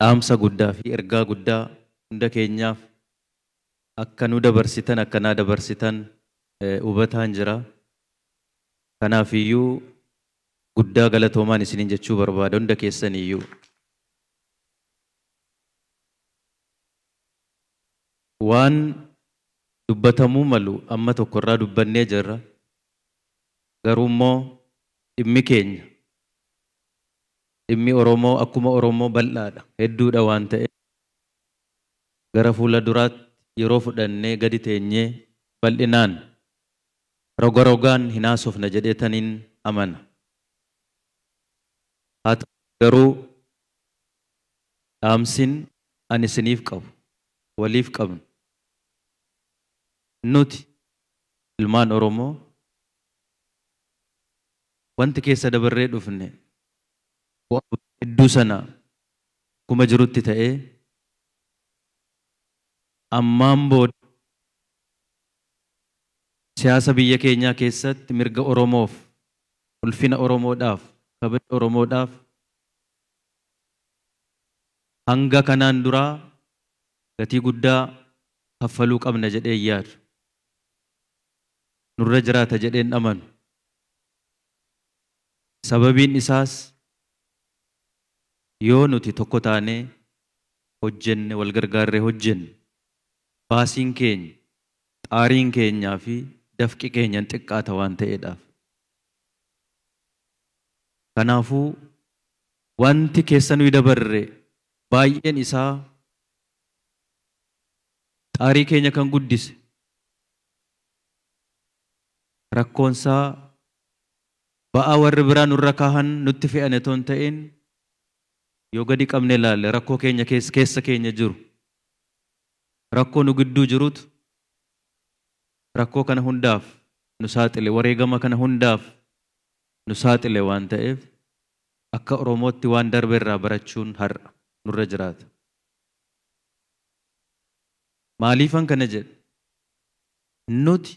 dhaamsa guddaa fi ergaa guddaa hunda keenyaaf akka nu dabarsitan akka naa dabarsitan hubataan jira. Kanaaf iyyuu guddaa galatoomaan isiniin jechuu barbaada hunda keessan iyyuu. Waan dubbatamuu malu amma tokkorraa dubbannee jirra. Garuu immoo dhimmi keenya dhimmi Oromoo akkuma Oromoo bal'aadha, hedduudha waan ta'eef gara fuula duraatti yeroo fudhannee gadi teenyee bal'inaan roga rogaan hin haasofna jedheetaniin amana. Haa ta'u garuu dhaamsin ani isiniif qabu waliif qabnu nuti ilmaan Oromoo wanti keessa dabarree dhufne hedduu sana kuma jirutti ta'ee ammaan booda siyaasa biyya keenyaa keessatti mirga Oromoof ulfina Oromoodhaaf kabaja Oromoodhaaf hanga kanaan duraa gatii guddaa kaffaluu qabna jedhee yaadu. Nurra jiraata jedheen amanu. Sababiin isaas yoo nuti tokko taanee hojjenne wal gargaarree hojjenne baasiin keenya xaariin keenyaa fi dafqi keenyan xiqqaata waan ta'eedhaaf. Kanaafuu wanti keessa nuyi dabarre baay'een isaa xaarii keenya kan guddise rakkoonsaa ba'aa warri biraa nurra kaahan nutti fe'ane toon ta'in yoo gadi qabne ilaalle rakkoo keenya keessa keenya jiru rakkoo nu gidduu jirutu rakkoo kana hundaaf nu saaxile wareegama kana hundaaf nu saaxile waan ta'eef akka Oromootti waan darbe irraa barachuun har'a nurra jiraata. Maaliifan kana jedhe nuti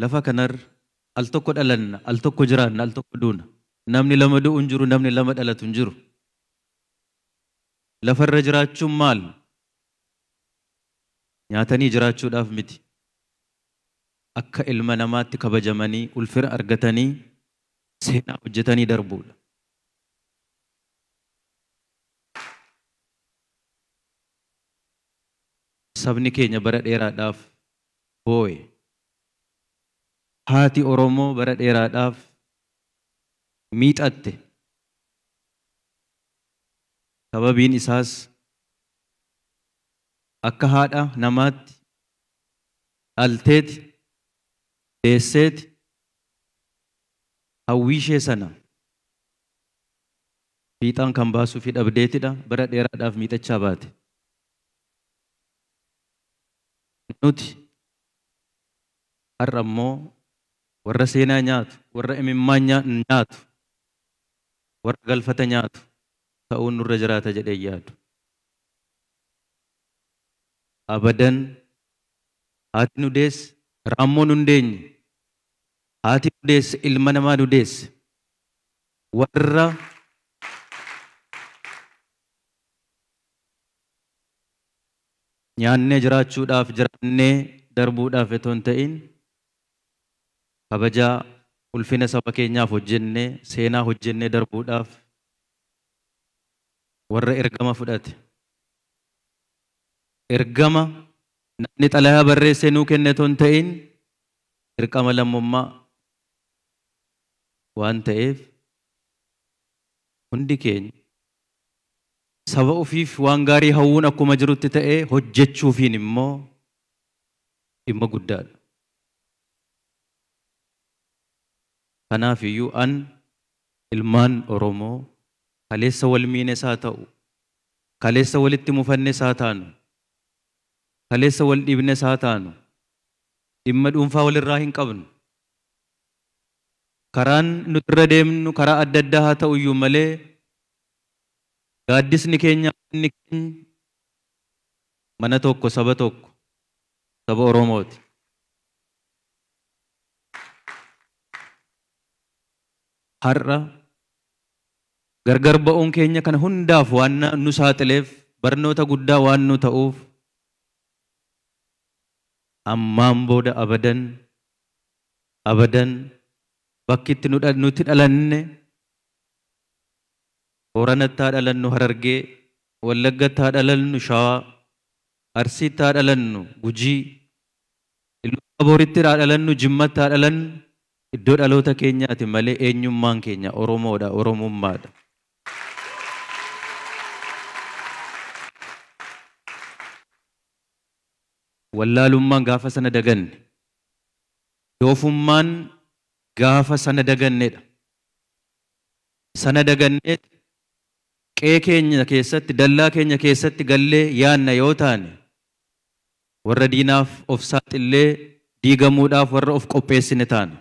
lafa kanarra al tokko dhalanna al tokko jiraanna al tokko duuna. Namni lama du'u hin jiru, namni lama dhalatu hin jiru. Lafarra jiraachuun maal? Nyaatanii jiraachuudhaaf miti. Akka ilma namaatti kabajamanii ulfina argatanii seenaa hojjetanii darbuudha. Sabni keenya bara dheeraadhaaf boo'e. Haati Oromoo bara dheeraadhaaf miixatte. Sababiin isaas akka haadha namaatti dhalteeti deesseeti hawwii ishee sana fiixaan kan baasuu fi dhabdeetidha bara dheeraadhaaf miixachaa baate. Nuti har'a immoo warra seenaa nyaatu, warra imimmaan nyaatu, warra galfata nyaatu ta'uun nurra jiraata jedhee yaadu. Abadan haati nu deesse raammoo nu hin deenye, haati nu deesse ilma namaa nu deesse warra nyaannee jiraachuudhaaf jiraannee darbuudhaaf otoo hin ta'in kabajaa ulfina saba keenyaaf hojjennee seenaa hojjennee darbuudhaaf warra ergama fudhate. Ergama namni xalayaa barreessee nuu kenne otoo hin ta'in dirqama lammummaa waan ta'eef hundi keenya saba ofiif waan gaarii hawwuun akkuma jirutti ta'ee hojjechuufiin immoo dhimma guddaadha. Kanaaf iyyuu an ilmaan Oromoo kaleessa wal miines haa ta'u, kaleessa walitti mufannes haa taanu, kaleessa wal dhiibnes haa taanu, dhimma dhuunfaa walirraa hin qabnu. Karaan nuti irra deemnu karaa adda addaa haa ta'u iyyuu malee gaaddisni keenya inni keenya mana tokko saba Oromooti. Har'a gargar ba'uun keenya kana hundaaf waan nu saaxileef barnoota guddaa waan nu ta'uuf ammaan booda abadan bakkitti nuti dhalanne Booranattaa dhalannu Harargee, Wallaggattaa dhalannu Shawaa, Arsiittaa dhalannu Gujii, Iluu Abooriittii dhalannu Jimmattaa dhalannu iddoo dhaloota keenyaati malee eenyummaan keenya Oromoodha, Oromummaadha. Wallaalummaan gaafa sana daganne, doofummaan gaafa sana dagannedha. Sana dagannee qe'ee keenya keessatti, dallaa keenya keessatti gallee yaanna yoo taane, warra diinaaf of saaxillee diigamuudhaaf warra of qopheessine taana.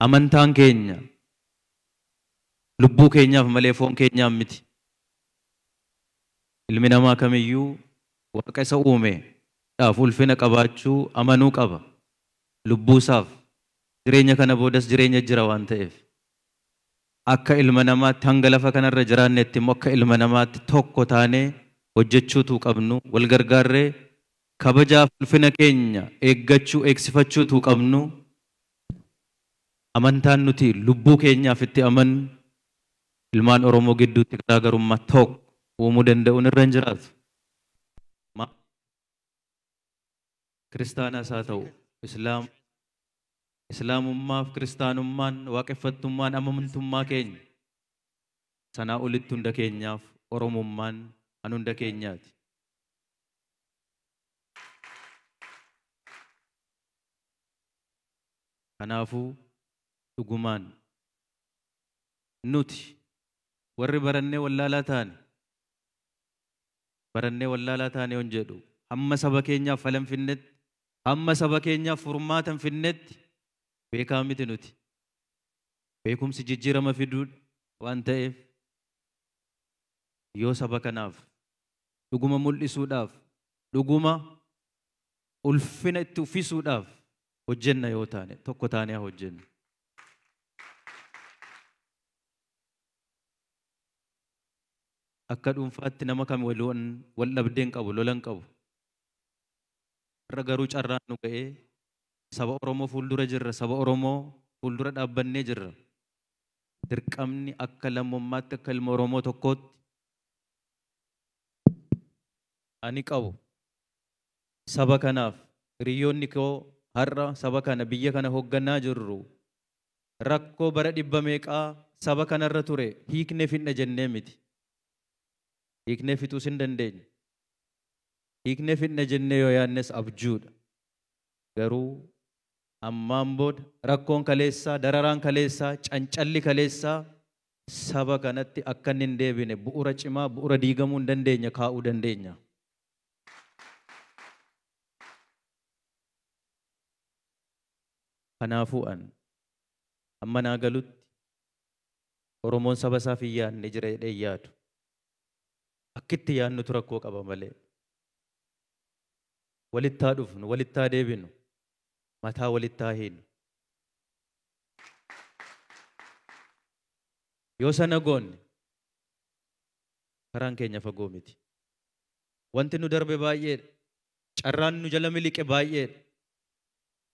Amantaan keenya lubbuu keenyaaf malee foon keenyaaf miti. Ilmi namaa kamiyyuu Waaqa isa uumeedhaaf ulfina qabaachuu amanuu qaba. Lubbuusaaf jireenya kana boodas jireenya jira waan ta'eef. Akka ilma namaatti hanga lafa kanarra jiraannetti immoo akka ilma namaatti tokko taanee hojjechuutu qabnu, wal gargaarree kabajaaf ulfina keenya eegsifachuutu qabnu. Amantaan nuti lubbuu keenyaaf itti amannu ilmaan Oromoo gidduutti garaagarummaa tokko uumuu danda'uun irra hin jiraatu. Kiristaanaas haa ta'u, Islaamummaaf Kiristaanummaan, waaqeffattummaan, amantummaa keenya sanaa olitti hunda keenyaaf Oromummaan an hunda keenyaati. Kanaafuu dhugumaan nuti warri barannee wallaalaa taane yoon jedhu hamma saba keenyaaf falan finnetti, hamma saba keenyaaf furmaatan finnetti beekaa miti nuti. Beekumsi jijjiirama fiduudha waan ta'eef yoo saba kanaaf dhuguma mul'isuudhaaf, dhuguma ulfina itti uffisuudhaaf hojjenna yoo taane tokko taanee haa hojjennu. Akka dhuunfaatti nama kam wal dhabdeen qabu, lolan qabu. Irra garuu carraan nu ga'ee saba Oromoo fuuldura jirra, saba Oromoo fuuldura dhaabbannee jirra. Dirqamni akka lammummaatti akka ilma Oromoo tokkootti ani qabu saba kanaaf hiriyoonni koo har'a saba kana biyya kana hoogganaa jirru rakkoo bara 100 meeqaa saba kanarra ture hiiknee fidna jennee miti. Hiiknee fixuus hin dandeenye. Hiiknee fidna jennee yoo yaannes abjuudha. Garuu ammaan booda rakkoon kaleessaa, dararaan kaleessaa, cancalli kaleessaa saba kanatti akka hin deebine bu'uura cimaa, bu'uura diigamuu hin dandeenya kaa'uu dandeenya. Kanaafuu amma naa galutti Oromoon saba isaaf hin yaadne jira jedhee yaadu. Akkitti yaadnutu rakkoo qaba malee. Walittaa dhufnu, walittaa deebinu, mataa walittaa hiinu. Yoo sana goonne karaan keenya fagoo miti. Wanti nu darbe baay'eedha. Carraan nu jala miliqe baay'eedha.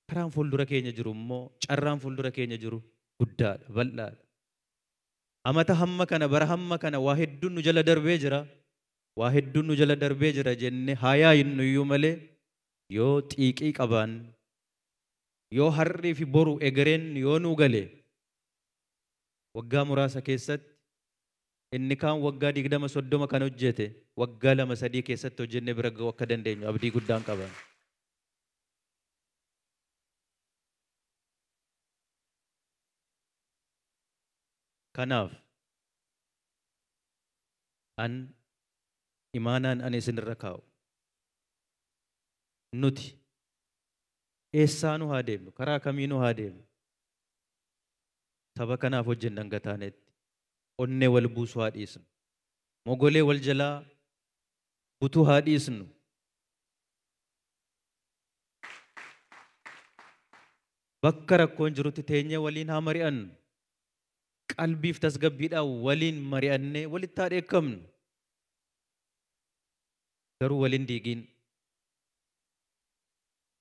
Karaan fuuldura keenya jiru immoo carraan fuuldura keenya jiru guddaadha, bal'aadha. Amata hamma kana, bara hamma kana waa hedduun nu jala darbee jira. Waa hedduun nu jala darbee jira jenne hayaa hinnu iyyuu malee yoo xiiqii qabaan, yoo harrii fi boru egereen yoo nuu gale waggaa muraasa keessatti inni kaan waggaa 20-30 kan hojjete waggaa 2-3 keessatti hojjenne bira ga'uu akka dandeenyu abdii guddaan qaban. Kanaaf imaanaan ani isinirra kaa'u. Nuti eessaa nu haa deemnu, karaa kamii nu haa deemnu. Saba kanaaf hojjenna hanga taanetti onnee wal buusuu haa dhiisnu. Mogolee wal jalaa butuu haa dhiisnu. bakka rakkoon jirutti teenyee waliin haa mari'annu. Qalbiif tasgabbiidhaan waliin mari'annee walitti haa dheekkamnu. Garuu waliin diigiin.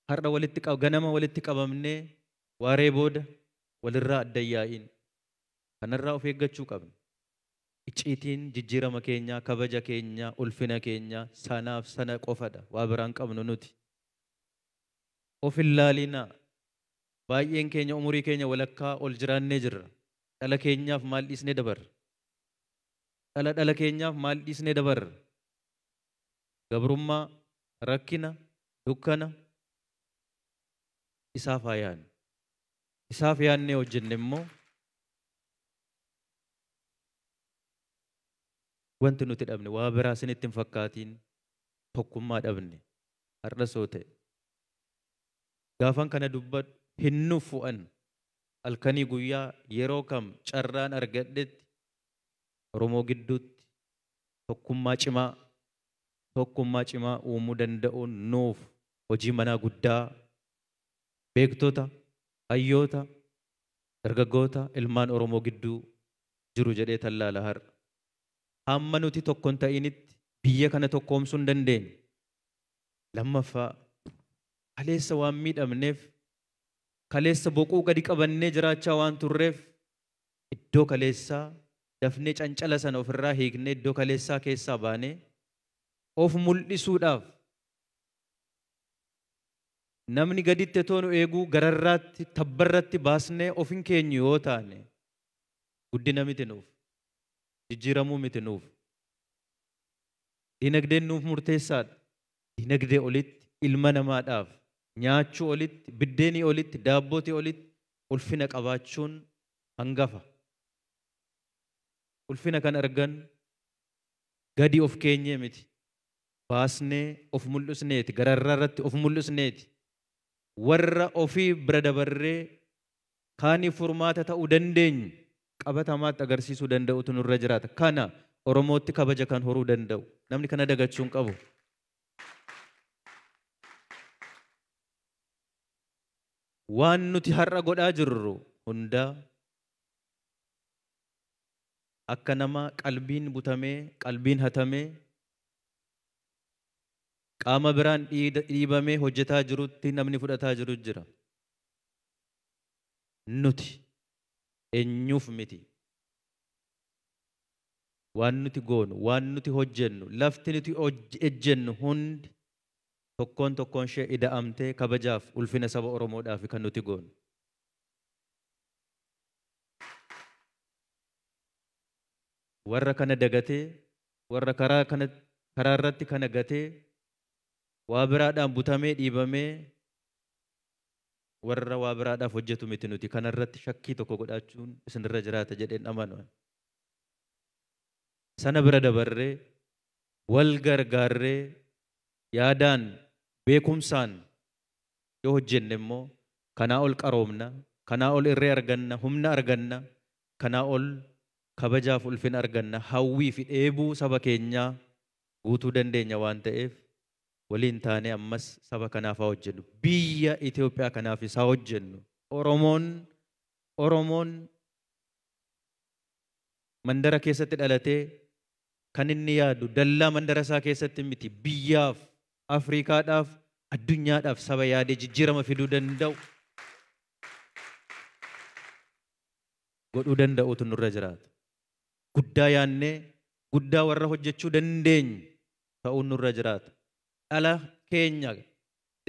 Har'a ganama walitti qabamnee waaree booda walirraa adda yaa'iin. Kanarraa of eeggachuu qabna. Icciitiin jijjiirama keenyaa, kabaja keenyaa, ulfina keenyaa sanaaf sana qofadha. Waa biraan qabnu nuti. Of hin laalinaa. Baay'een keenya umurii keenya walakkaa ol jiraannee jirra. Dhala keenyaaf maal dhiisnee dabarra? Dhala keenyaaf maal dhiisnee dabarra? Gabrummaa, rakkina, dukkana isaaf haa yaadnu. Isaaf yaadnee hojjenne immoo wanti nuti dhabne waa biraa isinitti hin fakkaatiin tokkummaa dhabne har'a soo ta'e. Gaafan kana dubbadhu hin nufu'an halkanii guyyaa yeroo kam carraan argadhetti Oromoo gidduutti tokkummaa cimaa uumuu danda'uun nuuf hojii manaa guddaa beektota, hayyoota, dargaggoota, ilmaan Oromoo gidduu jiru jedhee tallaala har'a. Hamma nuti tokko hin ta'initti biyya kana tokkoomsuu hin dandeenye. Lammaffaa kaleessa waan miidhamneef kaleessa boquu gadi qabannee jiraachaa waan turreef iddoo kaleessaa dafnee cancala sana ofirraa hiiknee iddoo kaleessaa keessaa baanee of mul'isuudhaaf namni gaditti toonu eeguu gararraatti tabbarratti baasnee of hin keenyu yoo taane guddina miti nuuf. Jijjiiramuu miti nuuf. Dinagdeen nuuf murteessaadha. Dinagdee olitti ilma namaadhaaf nyaachuu olitti, biddeenii olitti, daabbootii olitti ulfina qabaachuun hangafa. Ulfina kan argan gadi of keenyee miti. Baasnee of mul'isneeti. Gararraa irratti of mul'isneeti. Warra ofii bira dabarree kaaniif furmaata ta'uu dandeenyu qabatamaatti agarsiisuu danda'utu nurra jiraata. Kana Oromootti kabaja kan horuu danda'u. Namni kana dagachuun qabu. Waan nuti har'a godhaa jirru hunda akka nama qalbiin butamee, qalbiin hatamee, qaama biraan dhiibamee hojjetaa jirutti namni fudhataa jiru jira. Nuti eenyuuf miti. Waan nuti goonu, waan nuti hojjennu, lafti nuti ejjennu hundi tokkoon tokkoon ishee ida'amtee kabajaaf ulfina saba Oromoodhaaf kan nuti goonu. Warra kana dagatee, warra karaa irratti kana gatee, waa biraadhaan butamee dhiibamee warra waa biraadhaaf hojjetu miti nuti. Kana irratti shakkii tokko godhachuun isinirra jiraata jedheen amanu. Sana bira dabarree wal gargaarree yaadaan beekumsaan yoo hojjenne immoo kanaa ol qaroomna, kanaa ol irree arganna, humna arganna, kanaa ol kabajaaf ulfina arganna, hawwii fi dheebuu saba keenyaa guutuu dandeenya waan ta'eef waliin taanee ammas saba kanaaf haa hojjennu. Biyya Itoophiyaa kanaafis haa hojjennu. Oromoon mandara keessatti dhalatee kan inni yaadu dallaa mandara isaa keessatti miti. Biyyaaf, Afriikaadhaaf, addunyaadhaaf saba yaadee jijjiirama fiduu danda'u godhuu danda'utu nurra jiraata. Guddaa yaannee guddaa warra hojjechuu dandeenyu ta'uun nurra jiraata. Dhala keenya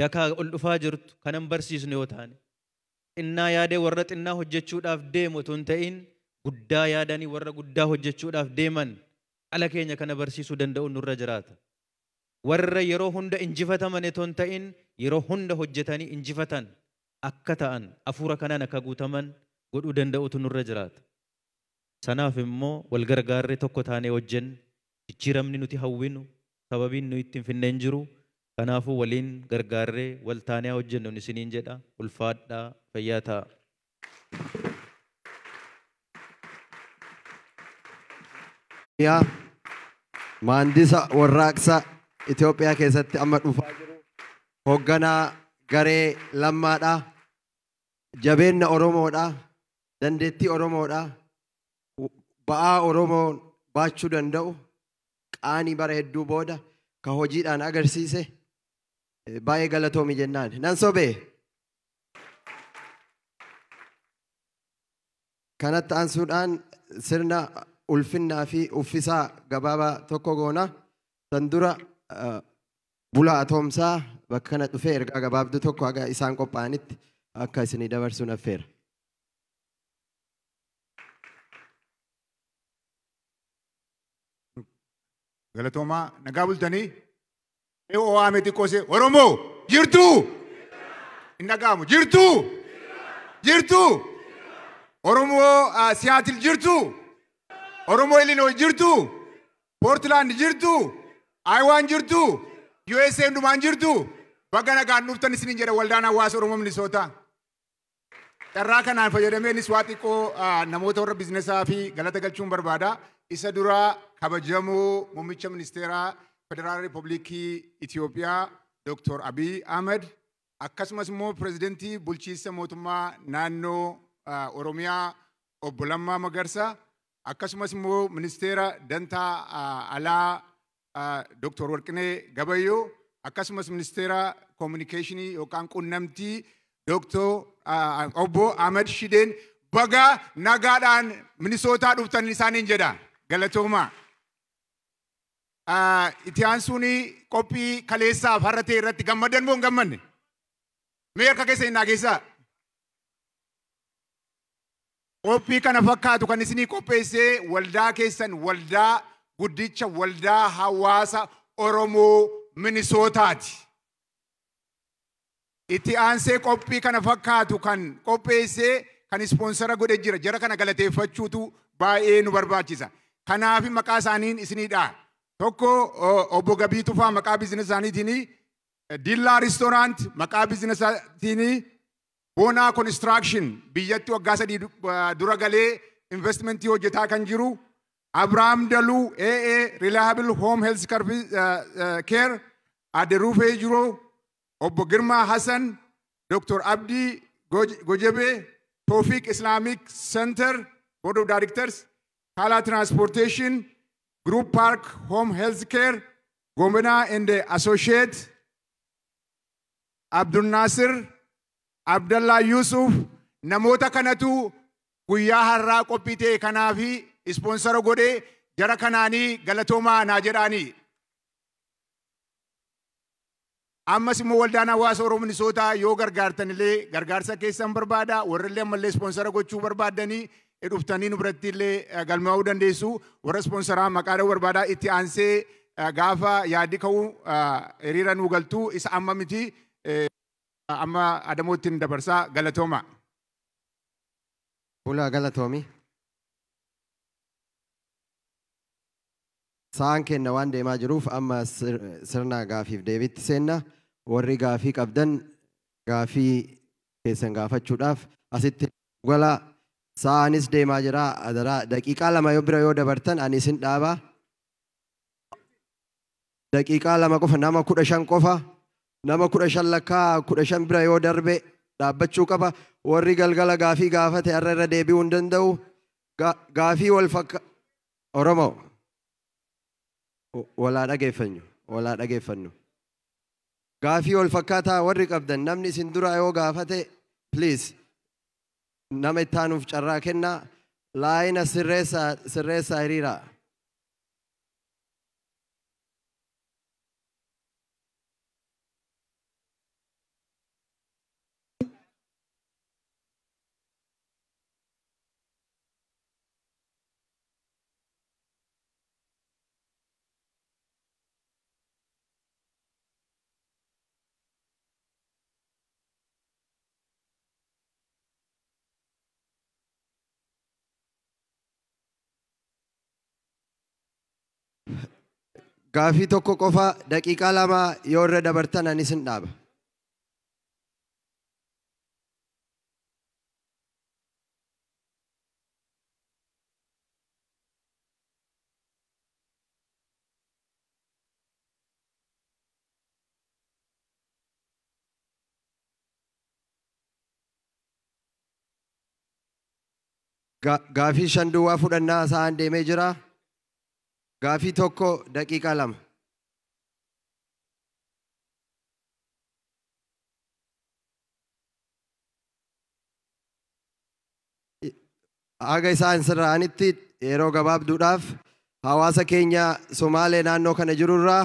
dakaa ol dhufaa jirtu kanan barsiisnu yoo taane xinnaa yaadee warra xinnaa hojjechuudhaaf deemu otoo hin ta'in guddaa yaadanii warra guddaa hojjechuudhaaf deeman dhala keenya kana barsiisuu danda'uun nurra jiraata. Warra yeroo hunda injifataman otoo hin ta'in yeroo hunda hojjetanii injifatan akka ta'an hafuura kanaan akka guutaman godhuu danda'utu nurra jiraata. Sanaaf immoo wal gargaarree tokko taanee hojjennu jijjiiramni nuti hawwinu sababiin nuyi ittiin finneen jiru. Kanaafuu waliin gargaarree wal taanee hojjennu isiniin jedha. Ulfaadhaa, fayyaa ta'a. Yaa maandisa warraaqsa Itoophiyaa keessatti amma dhufaa jiru hoogganaa garee lammaadha. jabeenna Oromoodha, dandeettii Oromoodha, ba'aa Oromoon baachuu danda'u, qaanii bara hedduu booda ka hojiidhaan agarsiise baay'ee galatoomi jennaan. Nan sobee. Kanatti aansuudhaan sirna ulfinnaa fi uffisaa gabaabaa tokko goona. San dura bulaa atoomsaa bakka kana dhufee ergaa gabaabduu tokko haga isaan qophaa'anitti akka isinii dabarsuun affeera. Galatoomaa nagaa bultanii waamee xiqqoosee Oromoo jirtuu hin dhaga'amu jirtuu Oromoo Siyaatil jirtuu Oromoo Illinois jirtuu Portland jirtuu Ayiwaan jirtuu USA hundumaan jirtuu baga nagaan dhuftan isiniin jedha waldaan hawaasa Oromoo Minisootaa. Carraa kanaan fayyadameenis waa xiqqoo namoota warra bizinesaa fi galata galchuun barbaada. Isa duraa kabajamoo muummicha ministeeraa Federaal Riippaabilikii Itoophiyaa Dr. Abiy Ahmed akkasumas immoo pirezidentii bulchiinsa mootummaa naannoo Oromiyaa obbo Lammaa Magarsaa akkasumas immoo ministeera dantaa alaa Dr. Warqinee Gabayyoo akkasumas ministeera koominikeeshinii yookaan qunnamtii Dr. obbo Ahmed Shideen baga nagaadhaan Minisootaa dhuftan isaaniin jedha. Galatoomaa. Itti aansuuni qophii kaleessaaf har'a ta'e irratti gammadan moo hin gammanne? Mee harka keessa hin naageessaa? Qophii kana fakkaatu kan isinii qopheessee waldaa keessan waldaa guddicha waldaa hawaasa Oromoo Minisootaati. Itti aansee qophii kana fakkaatu kan qopheessee kan ispoonsara godhe jira. Jara kana galateeffachuutu baay'ee nu barbaachisa. Kanaaf maqaa isaaniin isinidha. Tokko obbo Gabii Tufaa maqaa biizinasa isaaniitiin, Dillaa Restaurant maqaa biizinasa isaaniitiin, Boonaa Construction biyyatti waggaa 3 dura galee investmentii hojjetaa kan jiru, Abrahaam Daluu AA Reliable Home Health Care Adde Rufee jiru, obbo Girmaa Hassan, Dr. Abdi Gojebe, Tawfiq Islamic Center Board of Directors, Kala Transportation, Group Park Home Health Care, Gomena and the Associate, Abdul Nasir, Abdullah Yusuf, namoota kanatu guyyaa har'aa qophii ta'e kanaafi ispoonsara godhee jara kanaanii galatoomaa naa jedhaanii. Ammas immoo waldaan hawaasa Oromoo Minisootaa yoo gargaartan illee gargaarsa keessan barbaada. Warrillee ammallee ispoonsara gochuu barbaadanii dhuftanii nu biratti illee galmaa'uu dandeessu. Warra ispoonsaraa maqaa dha'uu barbaada. Itti aansee gaafa yaaddi ka'uu hiriira nu galtuu isa amma miti amma adamootti hin dabarsaa. Galatooma. Bulaa galatoomi. Sa'aan kenna waan deemaa jiruuf amma sirna gaafiif deebiitti seenna. Warri gaafii qabdan gaafii keessan gaafachuudhaaf asitti gala sa'aanis deemaa jira. Adaraa daqiiqaa 2 bira yoo dabartan ani isin dhaaba. Daqiiqaa 2 qofa nama 15 qofa. Nama 15 lakkaa 15 bira yoo darbe dhaabbachuu qaba. Warri galgala gaafii gaafate har'a irra deebi'uu hin danda'u. Gaafii wal fakka Oromoo. Walaa dhageeffannu. Gaafii wal fakkaataa warri qabdan namni isin dura yoo gaafate please nama itti aanuuf carraa kenna. Laayina sirreessaa hiriira. Gaafii tokko qofa daqiiqaa 2 yoo irra dabartan ani isin dhaaba. Gaafii shan duwwaa fudhannaa sa'aan deemee jira. Gaafii tokko daqiiqaa lama. Aga isaan sirraanitti yeroo gabaabduudhaaf hawaasa keenya Somaalee naannoo kana jirurraa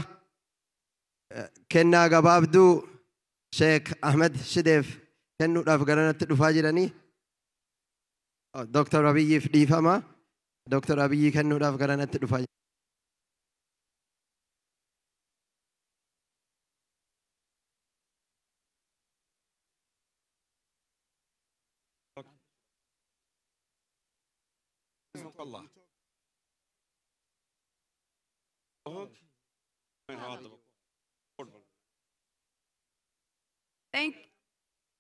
kennaa gabaabduu Sheekh Ahmed Shideef kennuudhaaf garanatti dhufaa jiranii. Dr. Abiyyiif dhiifama. Dr. Abiyyi kennuudhaaf garanatti dhufaa jiranii. الله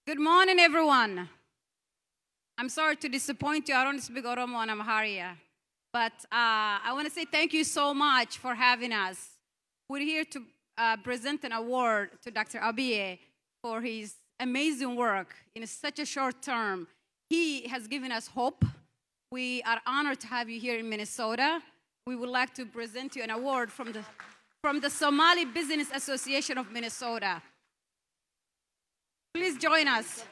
Good morning, everyone. I'm sorry to disappoint you. I don't speak Oromo and Amhariya. But I want to say thank you so much for having us. We're here to present an award to Dr. Abiy for his amazing work in such a short term. He has given us hope. We are honored to have you here in Minnesota. We would like to present you an award from the Somali Business Association of Minnesota. Please join us.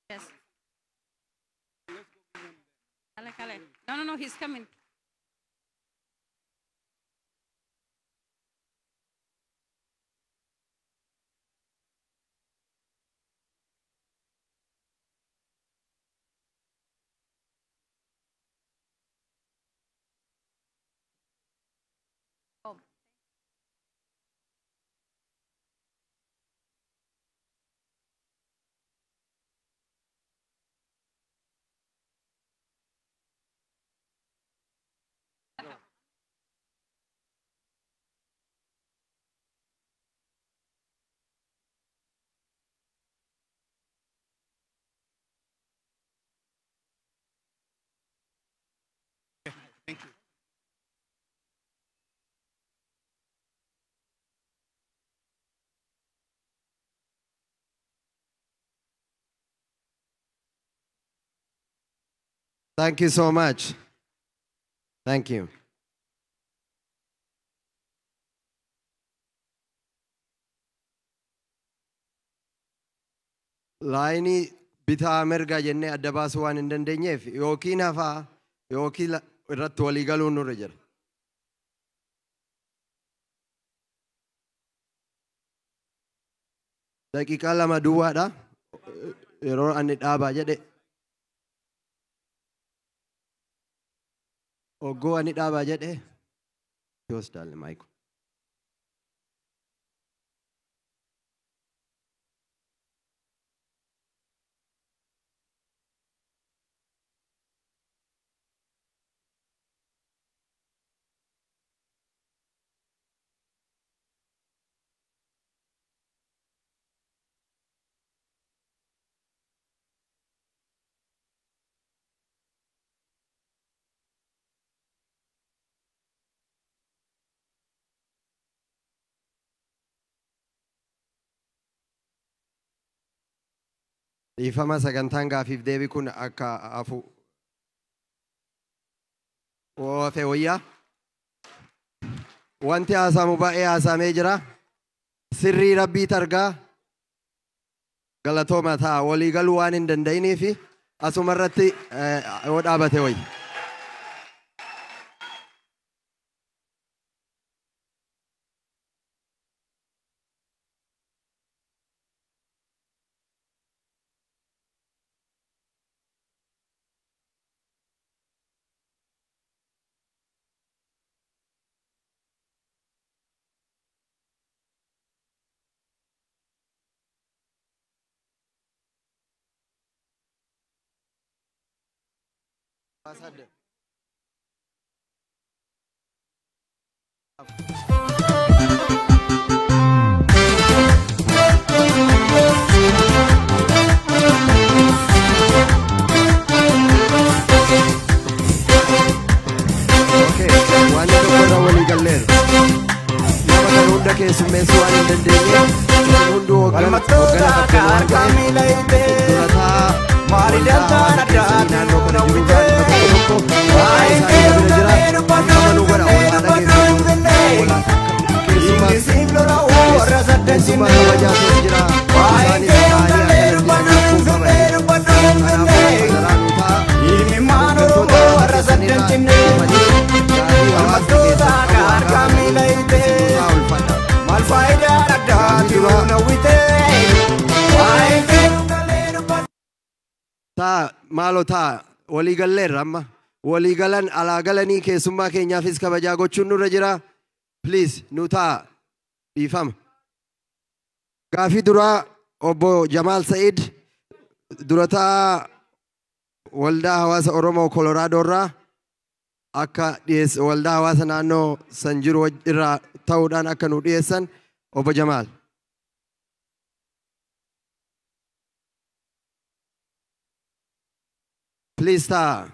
Yes. No, he's coming. Thank you. Thank you so much. Thank you. Laayinii bitaa mirga jennee adda baasuu waan hin dandeenyeef yookiin hafaa yookiin irratti walii galuun nurra jira. Daqiiqaa lama duwwaadha. Yeroo ani dhaabaa jedhe. Oggoo ani dhaabaa jedhe. Yoos daalle maayiku. Dhiifama sagantaan gaafiif deebii kun akka hafu oofee wayyaa. Wanti haasamu baay'ee haasamee jira. Sirrii rabbiit argaa. Galatooma ta'a walii galuu waan hin danda'iniif asuma irratti yoo dhaabate wayya. Mari dantaan addaa naannoo kana jiru witee. tokko Waa'ee keeru galee dubbadhuun finnee. Inni siif lola warra saddeet keessumaa jinnee. kabajaa jira. Waa'ee keeru galee dubbadhuun finnee. Inni maan Oromoo warra saddeet jinnee. Walmattoota harkaa miila hiitee. Maal faayidaan addaa jiruun hawwitee. Waa'ee keeru galee dubbadhuun. taa maaloo taa walii galleerra amma walii galan alaa galanii keessummaa keenyaafis kabajaa gochuun nurra jira. Please nu taa dhiifama. Gaafii duraa obbo Jamaal Sa'iid durataa waldaa hawaasa Oromoo Kolooraadoo irraa akka waldaa hawaasa naannoo san jiru irraa ta'uudhaan akka nu dhiyeessan obbo Jamaal. Please taa.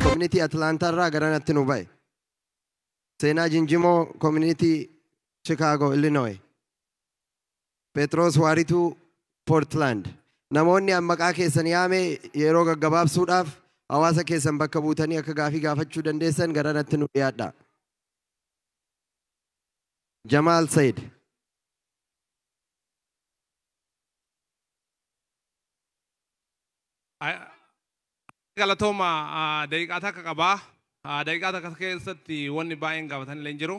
Community Atlanta irraa garanatti nu ba'e. Seenaa Jinjimoo Community Chicago Illinois. Petros Waarituu Portland. Namoonni maqaa keessan yaame yeroo gaggabaabsuudhaaf hawaasa keessan bakka buutanii akka gaafii gaafachuu dandeessan garanatti nu dhiyaadha. Jamaal Said. Galatooma daqiiqaa takka qabaa. Daqiiqaa takka keessatti wanni baay'een gaafatan illee jiru.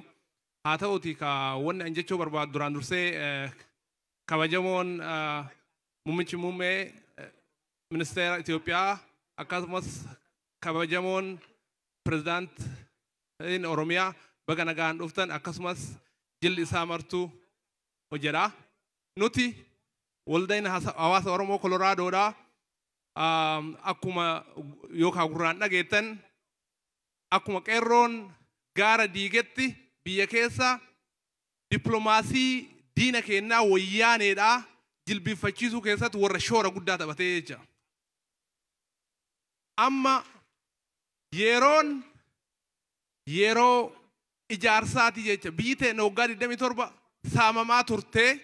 Haa ta'uuti ka wanni an jechuu barbaadu duraan dursee kabajamoon muummichi muummee ministeera Itoophiyaa akkasumas kabajamoon pirezidaantiin Oromiyaa baga nagaan dhuftan akkasumas jilli isaa martuu hojjedha. Nuti waldaan hawaasa Oromoo Koloraadoodhaa akkuma yookaan gurraan dhageettan akkuma qeerroon gaara diigetti biyya keessa dippiloomaasii diina keenyaa wayyaaneedhaa jilbifachiisuu keessatti warra shoora guddaa taphatee jecha. Amma yeroo ijaarsaati jecha biyyi teenya waggaa 27 saamamaa turtee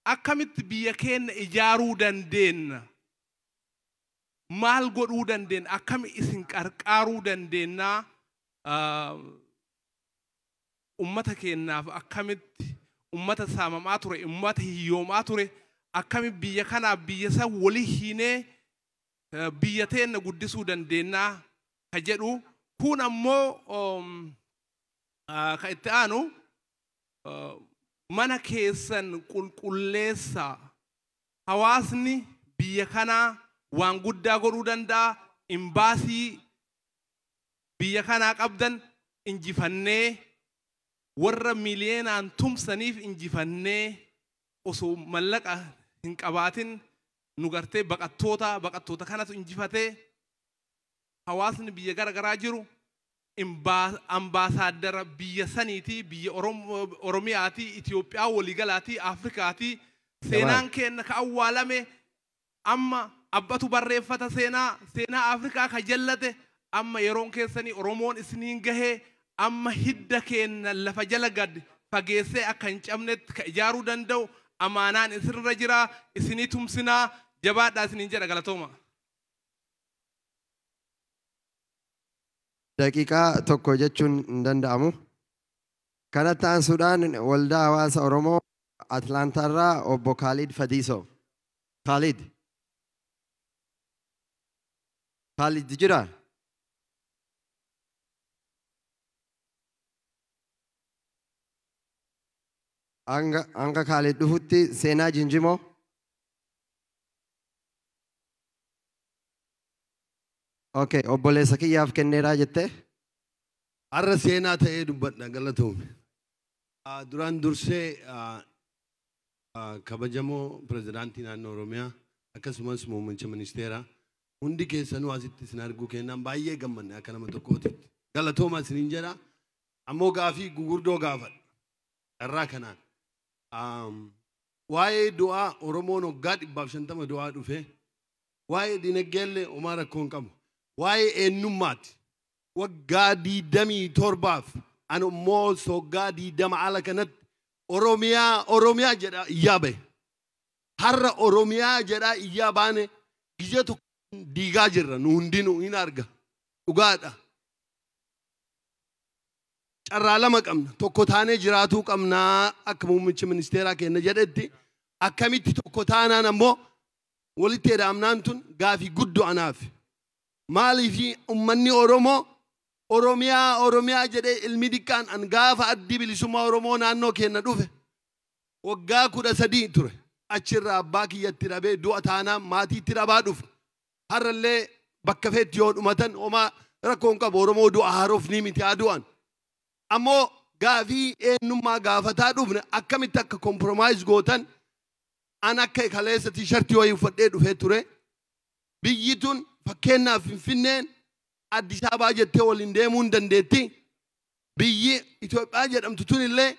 akkamitti biyya keenya ijaaruu dandeenya? Maal godhuu dandeenya? Akkami isin qarqaaruu dandeenya? Ummata keenyaaf akkamitti ummata saamamaa ture, ummata hiyyoomaa ture, akkami biyya kanaaf biyya isa walii hiinee biyya teenya guddisuu dandeenya ka jedhu. Kun ammoo ka itti aanu mana keessan qulqulleessa. Hawaasni biyya kanaa waan guddaa godhuu danda'a. Imbaasii biyya kanaa qabdan injifannee warra miliyeenaan tumsaniif injifannee osoo mallaqa hin qabaatin nu gartee baqattoota kanatu injifatee hawaasni biyya garagaraa jiru ambaasaadara biyya saniitii biyya Oromiyaatii Itoophiyaa waliigalaatii Afrikaatii seenaan keenya ka awwaalame amma abbatu barreeffata seenaa Afrikaa ka jallate amma yeroon keessanii Oromoon isiniin gahee amma hidda keenya lafa jala gad fageessee akka hin cabnetti ka ijaaruu danda'u amaanaan isinirra jira. Isinii tumsinaa jabaadhaa isiniin jedha. Galatooma. Daqiiqaa tokko jechuun hin danda'amu. Kanatti aansuudhaan waldaa hawaasa Oromoo Atlaantaa irraa obbo Khalid Fadiisoo. Khalid jira? Anga Khalid dhufutti seenaa Jinjimoo. Okay, obboleessa kiyyaaf kenneeraa jettee. Arra seenaa ta'ee dubbadha galatoome. Duraan dursee kabajamoo pirezidaantii naannoo Oromiyaa akkasumas muummicha ministeeraa hundi keessanuu asitti isin arguu kennan baay'ee gammanne akka nama tokkootitti. Galatooma isiniin jedha. Ammoo gaafii gugurdoo gaafadha. Irraa kanaan. Waa'ee du'aa Oromoon waggaa 150 du'aa dhufe. Waa'ee dinagdeellee homaa rakkoon qabu. Waa'ee eenyummaati. Waggaa 27 an immoo waggaa 20 ala kanatti Oromiyaa jedha iyyaa bahe. Har'a Oromiyaa jedha iyyaa baane gizee tokko diigaa jirra nu hundinuu hin arga. Dhugaadha. Carraa lama qabna. Tokko taanee jiraatuu qabnaa akka muummicha ministeeraa keenya jedhetti akkamitti tokko taanaan ammoo walitti hidhamnaan tun gaafii guddoo anaaf. Maaliifi ummanni Oromoo Oromiyaa jedhee ilmi diqqaan an gaafa addi bilisummaa Oromoo naannoo keenya dhufe waggaa 13 ture. Achirraa abbaa kiyyatti dhabee du'a taanaan maatiitti dhabaa dhufe. Har'allee bakka feetti yoo dhumatan homaa rakkoon qabu Oromoo du'a haaroof ni miti haa du'an. Ammoo gaafii eenyummaa gaafataa dhufne akkamitti akka kompromaayiz gootan an akka kaleessa tiishartii wayii uffadhee dhufee ture. Biyyi tun fakkeenyaaf Finfinneen Addis Ababaa jettee waliin deemuu hin dandeetti. Biyyi Itoophiyaa jedhamtu tun illee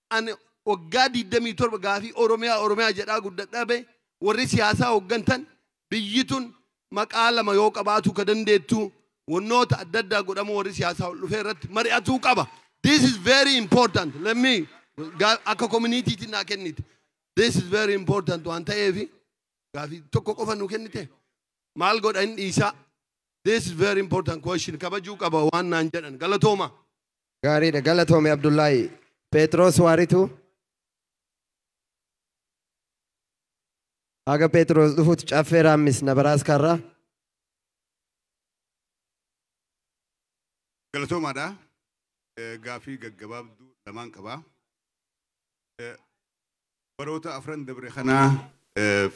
an waggaa 27 gaafii Oromiyaa jedhaa guddadhabe warri siyaasaa hooggantan biyyi tun maqaa lama yoo qabaatu ka dandeettu wannoota adda addaa godhamu warri siyaasaa ol dhufee irratti mari'atuu qaba. This is very important. Let me akka community naa kennite. This is very important waan ta'eef gaafii tokko qofa nu kennite. Maal godha hin dhiisaa. This is very important question. Kabajuu qaba waan naan jedhan. Galatooma. Gaariidha. Galatoome Abdullaahi. Petros Waaritu. Aga Petros dhufuutti caffee raammis Nabaraaskarraa. Galatoomaadha. Gaafii gaggabaabduu lamaan qabaa. Baroota afran dabre kanaa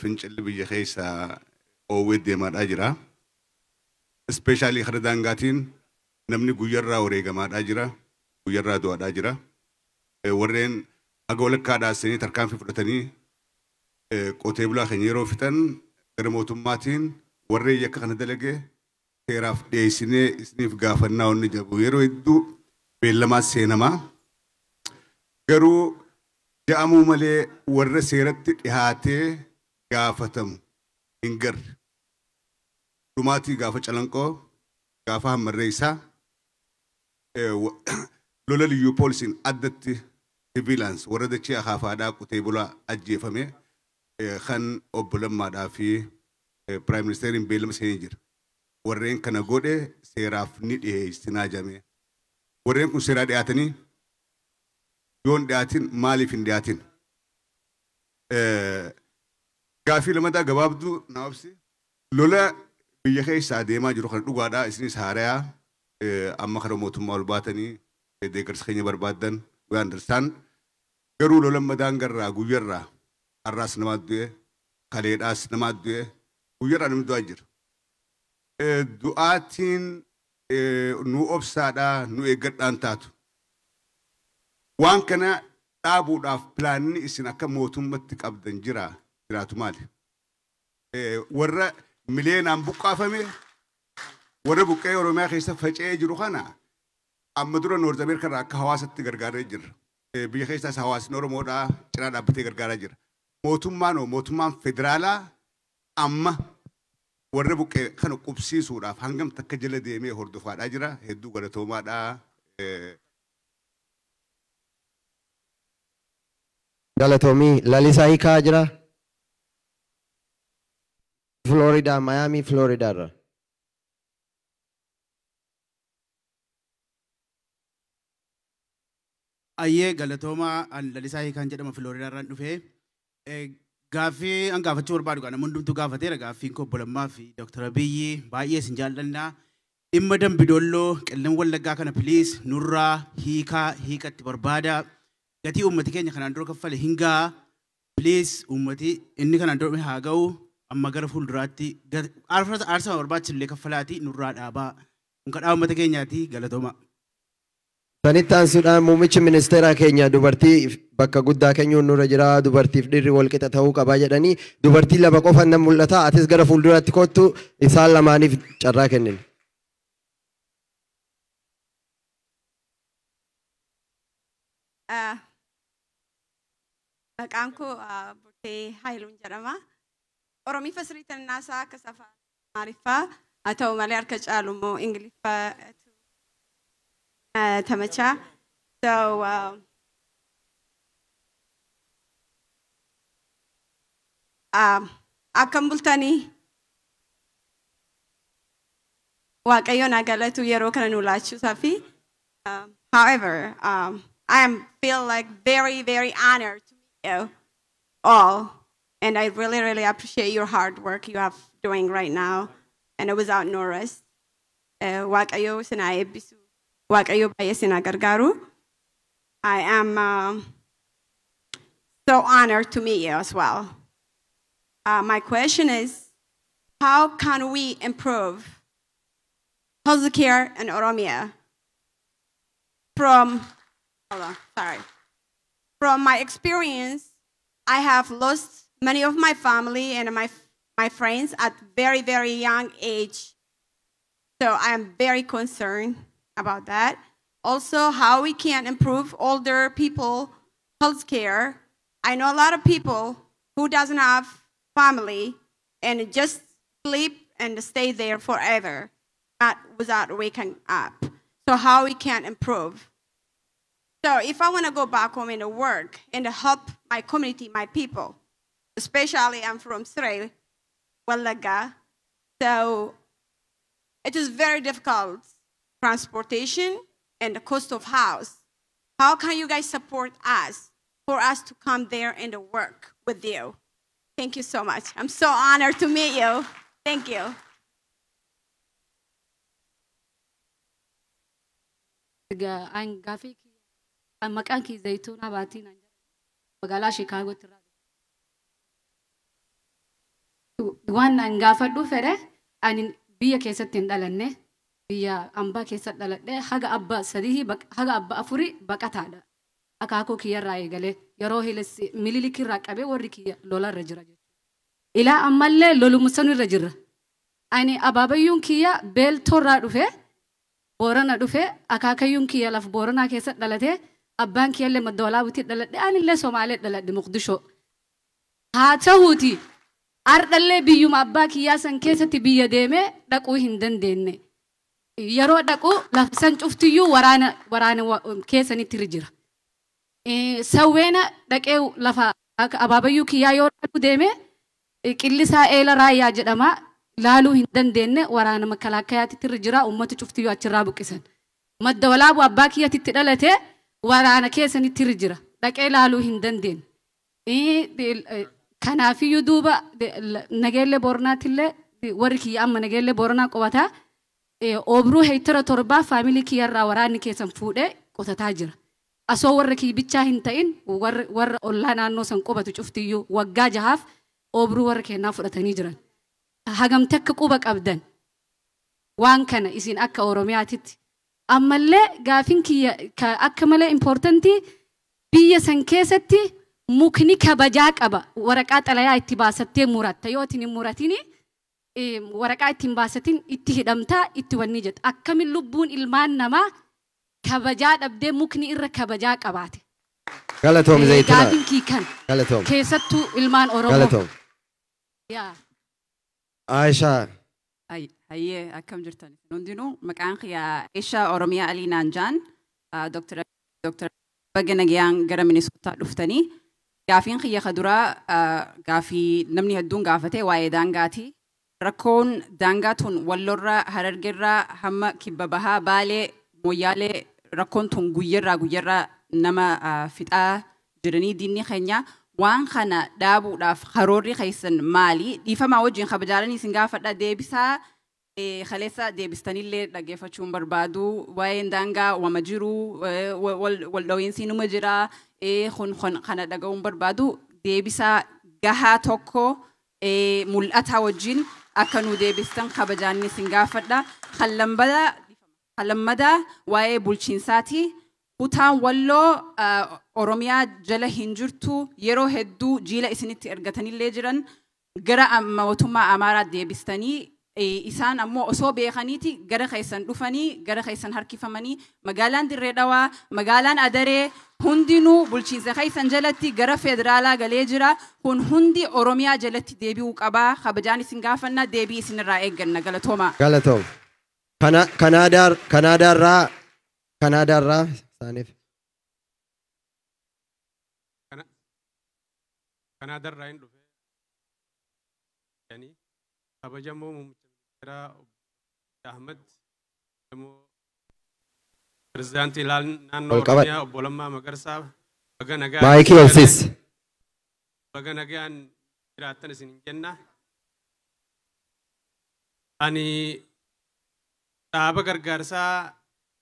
fincilli biyya keessaa oowwee deemaadhaa jira. Ispeeshaalii kana daangaatiin namni guyyarraa wareegamaadhaa jira. Guyyarraa du'aadhaa jira. Warreen aga walakkaadhaa seenii tarkaanfii fudhatanii qotee bulaa keenya yeroo fixan gara mootummaatiin warreen yakka kana dalage seeraaf dhiyeessinee isiniif gaafannaa onni jabu yeroo hedduu beellamaa seenamaa. Garuu ja'amuu malee warra seeratti dhihaatee gaafatamu hin garre. Dhumaatii gaafa calanqoo gaafa hammarree isaa lola liyyuu poolisiin addatti siviilaans warra dachee akaafaadhaa qotee bulaa ajjeefame kan obbo Lammaadhaa fi piraayim ministeeriin beellama seenee jira. Warreen kana godhe seeraaf ni dhiyeessinaa jame. Warreen kun seeraa dhiyaatanii yoon dhiyaatin maaliif hin dhiyaatin? Gaafii lamataa gabaabduu naafsi lola biyya keessaa deemaa jiru kan dhugaadhaa isinis haarayaa amma kana mootummaa ol baatanii deeggarsa keenya barbaadan we understand. Garuu lola madaangarraa guyyarraa har'aas namaat du'e kaleedhaas namaat du'e guyyarraa namni du'aa jira. Du'aatiin nu obsaadhaa nu eeggadhaan taatu. Waan kana dhaabuudhaaf pilaanni isin akka mootummatti qabdan jiraatu maali? Warra miliyeenaan buqqaafame warra buqqee Oromiyaa keessa faca'ee jiru kana amma dura Noorz Ameerikaa akka hawaasatti gargaaree jirra. Biyya keessaas hawaasni Oromoodhaa cinaa dhaabbatee gargaaraa jira. Mootummaan federaalaa amma warra buqqee kana qubsiisuudhaaf hangam takka jala deemee hordofaadhaa jira. Hedduu galatoomaadhaa. Galatoomii Lalisaa hiikaa jira. Florida, Miami, Florida irra. Ayyee galatoomaa Lalisaa hiikaan jedhama Florida irraan dhufee gaaffii an gaafachuu barbaadu kana hundumtuu gaafateera gaaffiin koo obbo Lammaa fi Dr. Abiyyi baay'ee isin jaallannaa. Dhimma Dambidolloo qillan Wallaggaa kana piliis nurraa hiikatti barbaada. gatii uummati keenya kanaan dura kaffale hingaa please uummati inni kanaan dura haa ga'u amma gara fuulduraatti aarsaa barbaachisu illee kaffalaati nurraa dhaabaa kun kadhaa uummata keenyaati galatooma. Sanitti aansuudhaan muummichi ministeera keenya dubartii bakka guddaa keenyuun nurra jira dubartiif dhiirri wal qixa ta'uu qabaa jedhanii dubartii lama qofan nan mul'ata atis gara fuulduraatti kottu isaan lamaaniif carraa kennin. Maqaan koo Burtee Haayiluun jedhama. Oromii fasiriitan naasaa akka safaa Amaariffaa haa ta'u malee harka caalu immoo Ingiliffaa tamachaa. So akkam bultanii Waaqayyoon haa galatu yeroo kana nu laachuusaafi. However, I feel like very honored to meet you all. And I really appreciate your hard work you have doing right now. And without no rest. Waaqayyo sina eebbisu. Waaqayyo baay'ee sina gargaaru. I am so honored to meet you as well. My question is, how can we improve healthcare in Oromia? From my experience, I have lost many of my family and my friends at very young age. So I am very concerned about that. Also, how we can improve older people health care. I know a lot of people who doesn't have family and just sleep and stay there forever, not without waking up. So how we can improve. So if I want to go back home and work and help my community, my people, especially I'm from Sri Walaga, so it is very difficult, transportation and the cost of house. How can you guys support us for us to come there and work with you? Thank you so much. I'm so honored to meet you. Thank you. Maqaan kee Zayituun Habaatiin magaalaa Chicaagootti irraa waan an gaafadhu fedhe ani biyya keessatti hin dhalanne biyya ambaa keessatti dhaladhe haga abba sadii haga abba afuri baqataadha akaakoo kiyyarraa eegalee yeroo mililikii irraa qabee warri kiyya lolarra jira jechuudha ilaa ammallee lolumusan irra jirra ani abaabayyuun kiyya beeltoorraa dhufe boorana dhufe akaakayyuun kiyya laf booranaa keessatti dhalatee abbaan kiyyallee maddoolaa butii dhaladhe anillee Somaalee dhaladhe Muqdishoo haa ta'uuti ardallee biyyuma abbaa kiyyaa san keessatti biyya deemee dhaquu hin dandeenye yeroo dhaqu lafa san cuftiyyuu waraana keessanitti jira sawweena dhaqee lafa abaabayyuu kiyyaa yoo dhaqu deeme qillisaa eela raayyaa jedhama laaluu hin dandeenye waraana makalaakkayaatti jira ummata cuftiyyuu achirraa buqqisan madda walaabu abbaa kiyyatti dhalate waraana keessanitti jira dhaqee laaluu hin dandeenye kanaafiyyuu duuba nageellee Booranaattillee warri kiyya amma nageellee Booranaa qobata obruu heektara 7 faamilii kiyyarraa waraanni keessan fuudhee qotataa jira asoo warra kibbichaa hin ta'in warra ollaa naannoo san qobatu cuftiyyuu waggaa 6 obruu warra kennaa fudhatanii jiran hagamte akka quba qabdan waan kana isin akka Oromiyaatitti ammallee gaafin kiyya akka malee importantii biyya san keessatti mukni kabajaa qaba waraqaa xalayaa itti baasattee muratta yoo itti muratini waraqaa itti baasatin itti hidhamtaa itti wanni jedha akkamiin lubbuun ilmaan namaa kabajaa dhabdee mukni irra kabajaa qabaate galatoom Zayituun gaafin kiikan galatoom keessattuu ilmaan Oromoo galatoom yaa Aishaa hayyee akkam jirtan hundinuu maqaan kiyyaa Aishaa Oromiyaa Alii Naanjaan Dr. Baganagiyaan gara Minisootaa dhuftanii gaafiin kiyya kaduraa gaafii namni hedduun gaafatee waa'ee daangaati rakkoon daangaa tun wallorraa harargeerraa hamma kibba bahaa baalee mooyyaalee rakkoon tun guyyarraa nama fixaa jiranii diinni keenya waan kana dhaabuudhaaf karoorri keessan maali dhiifamaa wajjin kabajaalanii isin gaafadha deebisaa khaleessa deebistanillee dhaggeeffachuun barbaadu waa'een daangaa wama jiru wal dhawiinsi numa jira kun kana dhaga'uun barbaadu deebisaa gahaa tokko mul'ata wajjin akka nu deebistan kabajaanni sin gaafadha. Halammadaa waa'ee bulchiinsaati. Kutaan Walloo Oromiyaa jala hin jirtu yeroo hedduu jiila isinitti ergatanillee jiran gara mootummaa Amaaraa deebistanii isaan ammoo osoo beekaniiti gara keessan dhufanii gara keessan harkifamanii magaalaan Dirree Dhawaa magaalaan Adaree hundinuu bulchiinsa keessan jalatti gara federaalaa galee jira. Kun hundi Oromiyaa jalatti deebi'uu qabaa. Kabajaan isin gaafannaa deebii isinirraa eegganna. Galatooma. Galatoom. Kanaadaarraa isaaniif. Kanaadaarraa hin dhufe. Kabajamoo muummicha Ahmed Prezidaantii naannoo Oromiyaa obbo Lammaa Magarsaa baga nagaa maayikii obsis baga nagaan jiraattan isin jenna. Ani dhaaba gargaarsaa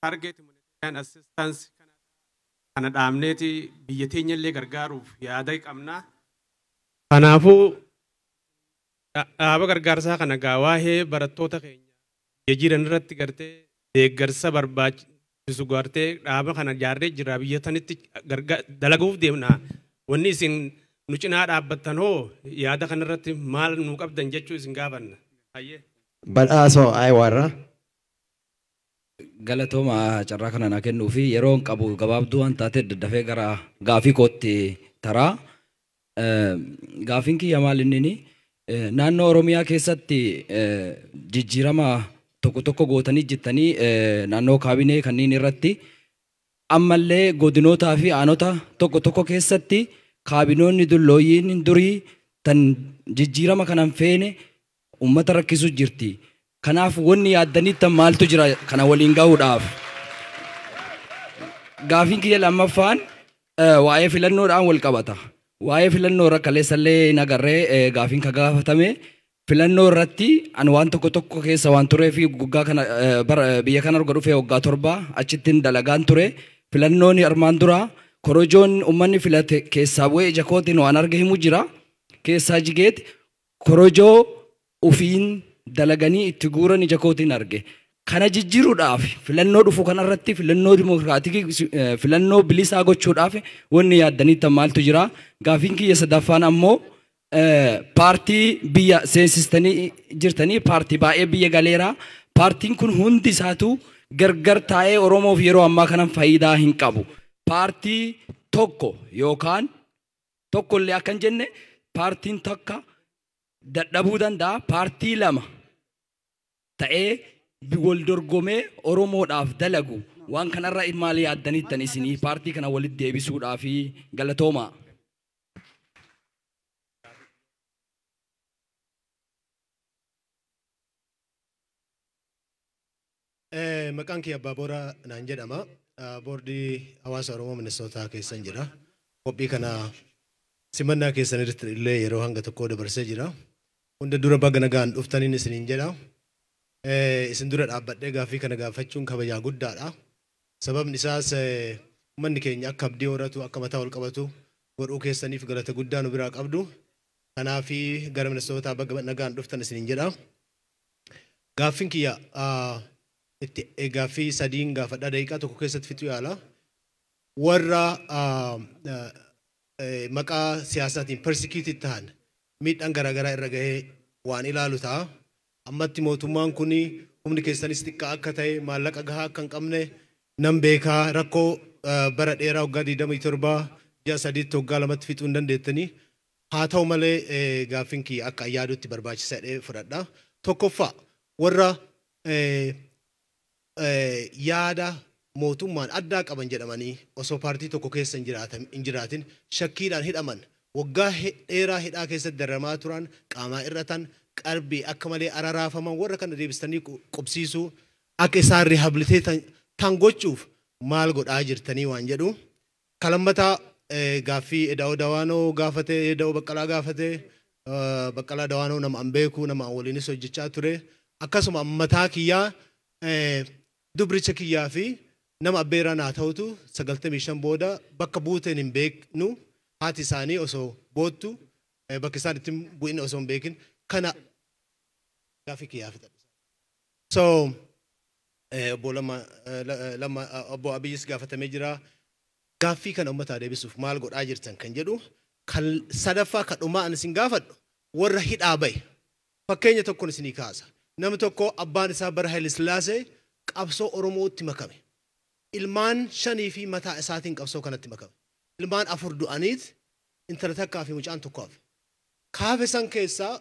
Target Humanitarian Assistance kana dhaabneeti biyya teenya illee gargaaruuf yaada qabna. Kanaafuu dhaaba gargaarsaa kana waa'ee barattoota keenya biyya jiran irratti gartee deeggarsa barbaachisu gartee dhaaba kana ijaarree jira biyya tanitti dalaguuf deemna. Wanni isin nu cinaa dhaabbattan hoo yaada kanarratti maal nu qabdan jechuu isin gaafanna. Badhaasoo warra. Galatooma carraa kana naa kennuu fi yeroon qabu gabaabduu waan taate daddafee gara gaafii kootti taraa. Gaafiin kiyya maal inni naannoo Oromiyaa keessatti jijjiirama tokko gootanii jettanii naannoo kaabinee kanneen irratti ammallee godinootaa fi aanota tokko keessatti kaabinoonni dullooyyiin durii tan jijjiirama kanan feene uummata rakkisu jirti. Kanaaf wanni yaaddaniittan maaltu jira kana waliin gahuudhaaf. Gaafiin kiyya lammaffaan waa'ee filannoodhaan wal qabata. Waa'ee filannoo irra kaleessallee nagarree gaafiin ka gaafatame filannoo irratti ani waan tokko keessa waan turee fi guggaa kana biyya kana erga dhufee waggaa 7 achittiin dalagaan ture. Filannoon armaan dura korojoon uummanni filate keessaa bu'ee ija kootiin waan arge himu jira. Keessaa jigeet korojoo ufiin dalaganii itti guuran ija kootiin arge. Kana jijjiiruudhaaf filannoo dhufu kanarratti filannoo dimokiraatikii filannoo bilisaa gochuudhaaf wanni yaaddaniittan maaltu jira. Gaafiin kiyya sadaffaan ammoo paartii biyya seensistanii jirtanii paartii baay'ee biyya galeeraa. Paartiin kun hundi isaatu gargar taa'ee Oromoof yeroo ammaa kanan faayidaa hin qabu. Paartii tokko yookaan tokkollee akkan jenne paartiin tokko dadhabuu danda'a. Paartii lama ta'ee wal dorgomee Oromoodhaaf dalagu waan kanarra maal yaaddaniittan isinii paartii kana walitti deebisuudhaaf galatooma. Maqaan kiyya Abbaa Booraa naan jedhama. Boordii hawaasa Oromoo Minnesootaa keessan jira. Qophii kana simannaa keessan irratti illee yeroo hanga tokko dabarsee jira. Hunda dura baga nagaan dhuftaniin isiniin jedha. Isin dura dhaabbadhee gaafii kana gaafachuun kabajaa guddaadha. Sababni isaas uummanni keenya akka abdii horatu akka mataa ol qabatu godhuu keessaniif galata guddaa nu biraa qabdu. Kanaaf gara Minnesootaa baga nagaan dhuftan isiniin jedha. Gaafiin kiyya gaaffii sadiin gaafadhaa daqiiqaa tokko keessatti fixuu yaala. Warra maqaa siyaasaatiin persecuted ta'an miidhaan garaagaraa irra gahee waan ilaalu ta'a. Ammatti mootummaan kun humni keessanis xiqqaa akka ta'e maallaqa gahaa akka hin qabne nan beekaa rakkoo bara dheeraa waggaa 27 ji'a 3 waggaa 2 fixuu hin dandeettanii. Haa ta'u malee gaaffiin kiyya akka yaadutti barbaachisaadhee fudhadha. Tokkoffaa warra yaada mootummaan addaa qaban jedhamanii osoo paartii tokko keessa hin jiraatin shakkiidhaan hidhaman waggaa dheeraa hidhaa keessatti dararamaa turan qaamaa irratan qalbii akka malee araraafaman warra kana deebistanii qubsiisuu akka isaan riihabiliteetan gochuuf maal godhaa jirtanii waan jedhu. Kalammataa gaaffii Eda'oo Dawaanoo gaafate Eda'oo Baqqalaa gaafate Baqqalaa Dawaanoo nama an beeku nama an waliinis hojjechaa ture akkasuma mataa kiyyaa dubricha kiyyaa fi nama abbeeraan haa ta'utu 95 booda bakka buuteen hin beeknu haati isaanii osoo boottu bakka isaan itti bu'in osoo hin beekin kana gaafii kiyyaa fixadha. So obbo Abiyyis gaafatamee jira. Gaaffii kana uummataa deebisuuf maal godhaa jirtan kan jedhu kan sadaffaa kan dhumaa ani isin gaafadhu warra hidhaa bahe. Fakkeenya tokkoon isinii kaasa. Namni tokko abbaan isaa bara Haile Sillaasee qabsoo Oromootti makame. Ilmaan 5 fi mataa isaatiin qabsoo kanatti makame. Ilmaan 4 du'aniit intala takkaa fi mucaan tokko hafe. Kaafe san keessaa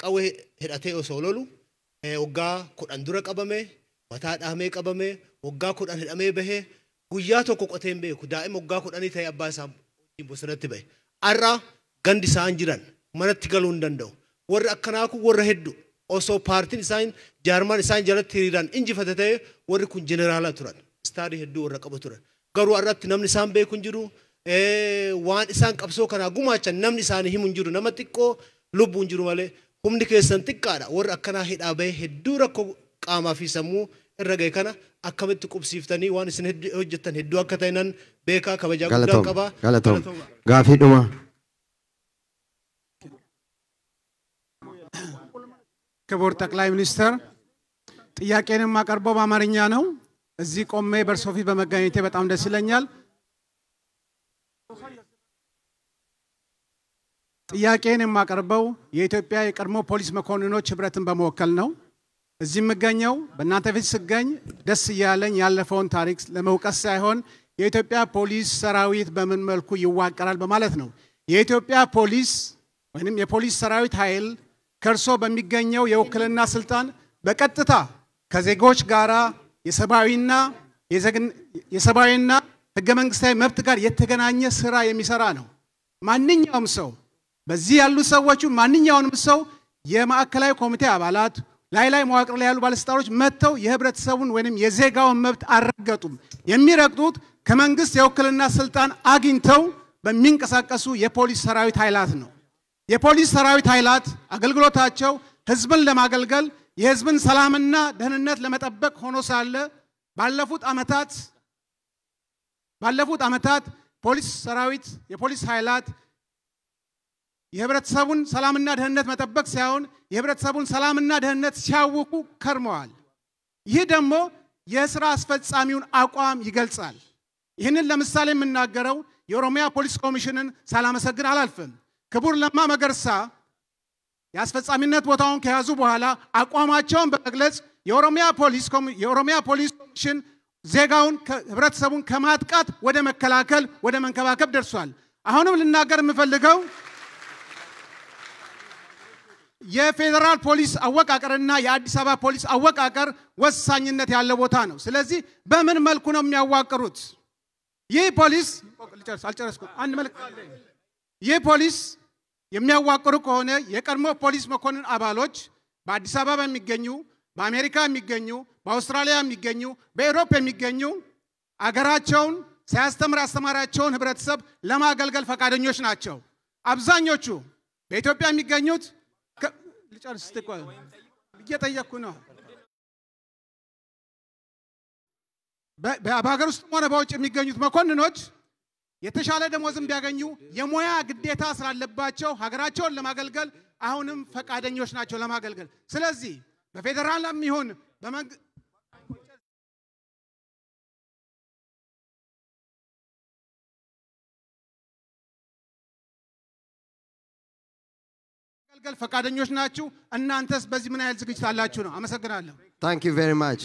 qawwee hidhatee osoo lolu waggaa 10 dura qabame, mataa dhahamee qabame, waggaa 10 hidhamee bahee guyyaa tokko qotee hin beeku. Daa'ima waggaa 10 ta'e abbaa isaa bosonatti bahe. Har'a gandi isaan jiran manatti galuu hin danda'u. Warri akkanaa kun warra hedduu osoo paartiin isaan jaarmaan isaan jalatti hiriiraan injifate ta'e warri kun jeneraala turan. Istaarii hedduu warra qabu turan. Garuu har'atti namni isaan beeku hin jiru. Waan isaan qabsoo kanaa gumaachan namni isaanii himu hin jiru. Nama xiqqoo lubbuu hin jiru malee humni keessan xiqqaadha. Warri akkanaa hidhaa bahe hedduu rakkoo qaamaa fi sammuu irra gahe kana akkamitti qubsiiftanii waan isin hojjettan hedduu akka ta'an beekaa kabajaa guddaa qaba. Galatoom. Gaafii dhuma. ክቡር ጠቅላይ ሚኒስትር ጥያቄን የማቀርበው በአማርኛ ነው። እዚህ ቆሜ በእርሶ ፊት በመገኘቴ በጣም ደስ ይለኛል። ጥያቄን የማቀርበው የኢትዮጵያ የቀድሞ ፖሊስ መኮንኖች ህብረትን በመወከል ነው። እዚህ የምገኘው በእናንተ ፊት ስገኝ ደስ እያለኝ ያለፈውን ታሪክ ለመውቀስ ሳይሆን የኢትዮጵያ ፖሊስ ሰራዊት በምን መልኩ ይዋቀራል በማለት ነው። የኢትዮጵያ ፖሊስ ወይንም የፖሊስ ሰራዊት ኃይል ከርሶ በሚገኘው የውክልና ስልጣን በቀጥታ ከዜጎች ጋራ የሰብአዊና ህገ መንግስታዊ መብት ጋር የተገናኘ ስራ የሚሰራ ነው። ማንኛውም ሰው በዚህ ያሉ ሰዎች ማንኛውንም ሰው የማዕከላዊ ኮሚቴ አባላት ላይ መዋቅር ላይ ያሉ ባለስልጣኖች መጥተው የህብረተሰቡን ወይንም የዜጋውን መብት አረጋግጡም። የሚረግጡት ከመንግስት የውክልና ስልጣን አግኝተው በሚንቀሳቀሱ የፖሊስ ሰራዊት ኃይላት ነው። የፖሊስ ሰራዊት ኃይላት አገልግሎታቸው ህዝብን ለማገልገል የህዝብን ሰላምና ደህንነት ለመጠበቅ ሆኖ ሳለ ባለፉት አመታት ፖሊስ ሰራዊት የፖሊስ ኃይላት የህብረተሰቡን ሰላምና ደህንነት መጠበቅ ሳይሆን የህብረተሰቡን ሰላምና ደህንነት ሲያውኩ ከርመዋል። ይህ ደግሞ የሥራ አስፈጻሚውን አቋም ይገልጻል። ይህንን ለምሳሌ የምናገረው የኦሮሚያ ፖሊስ ኮሚሽንን ሳላመሰግን አላልፍም። ክቡር ለማ መገርሳ የአስፈጻሚነት ቦታውን ከያዙ በኋላ አቋማቸውን በመግለጽ የኦሮሚያ ፖሊስ ኮሚሽን ዜጋውን ህብረተሰቡን ከማጥቃት ወደ መከላከል ወደ መንከባከብ ደርሷል። አሁንም ልናገር የምፈልገው የፌደራል ፖሊስ አወቃቀርና የአዲስ አበባ ፖሊስ አወቃቀር ወሳኝነት ያለው ቦታ ነው። ስለዚህ በምን መልኩ ነው የሚያዋቅሩት? ይህ ፖሊስ ይህ ፖሊስ የሚያዋቅሩ ከሆነ የቀድሞ ፖሊስ መኮንን አባሎች በአዲስ አበባ የሚገኙ በአሜሪካ የሚገኙ በአውስትራሊያ የሚገኙ በአውሮፓ የሚገኙ አገራቸውን ሳያስተምር ያስተማራቸውን ህብረተሰብ ለማገልገል ፈቃደኞች ናቸው። አብዛኞቹ በኢትዮጵያ የሚገኙት ልጨርስ ተቆይ እየጠየቅኩ ነው። በሀገር ውስጥ ሆነ በውጭ የሚገኙት መኮንኖች የተሻለ ደሞዝም ቢያገኙ የሙያ ግዴታ ስላለባቸው ሀገራቸውን ለማገልገል አሁንም ፈቃደኞች ናቸው ለማገልገል። ስለዚህ በፌደራልም ይሁን ለማገልገል ፈቃደኞች ናችሁ። እናንተስ በዚህ ምን ያህል ዝግጅት አላችሁ ነው? አመሰግናለሁ። Thank you very much.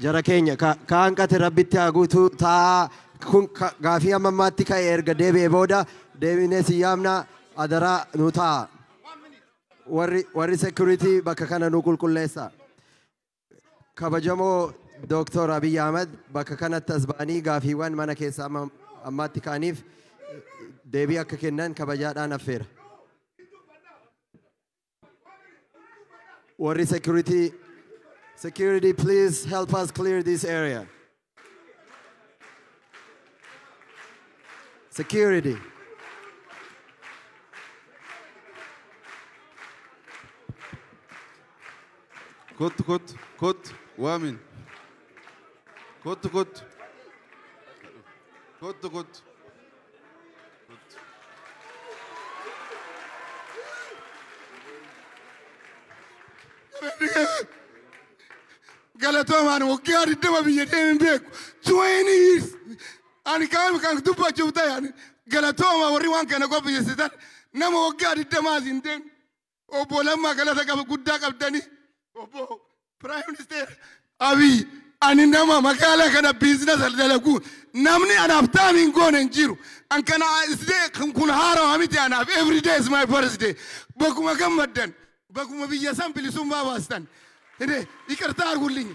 Jara keenya kaanqate rabbitti haguutu taa kun gaafii ammammaatti ka'e erga deebi'ee booda deebinee siyyaamna adaraa nu ta'a. Warri security bakka kana nu qulqulleessa. Kabajamoo Dr. Abiy Ahmed bakka kanatti as ba'anii gaafiiwwan mana keessa ammaatti ka'aniif deebii akka kennan kabajaadhaan affeera. Warri security, please help us clear this area. Security. Kot, wamin. Kottu kottu. Kottu kottu. Galatoomaan waggaa 20 biyya deemin beeku 20 years ani kan dubbachuuf ta'an galatooma warri waan kana qopheessitan nama waggaa 20 hin deemne obbo Lammaa galata qaba guddaa qabdanii obbo Prime Minister Abiy ani nama magaalaa kana biizinasa dalagu namni anaaf taamiin goone hin jiru an kana kun haarawa miti anaaf every day is my birthday bakuma gammaddan bakuma biyya san bilisummaa baastan ikartaa argulliኝ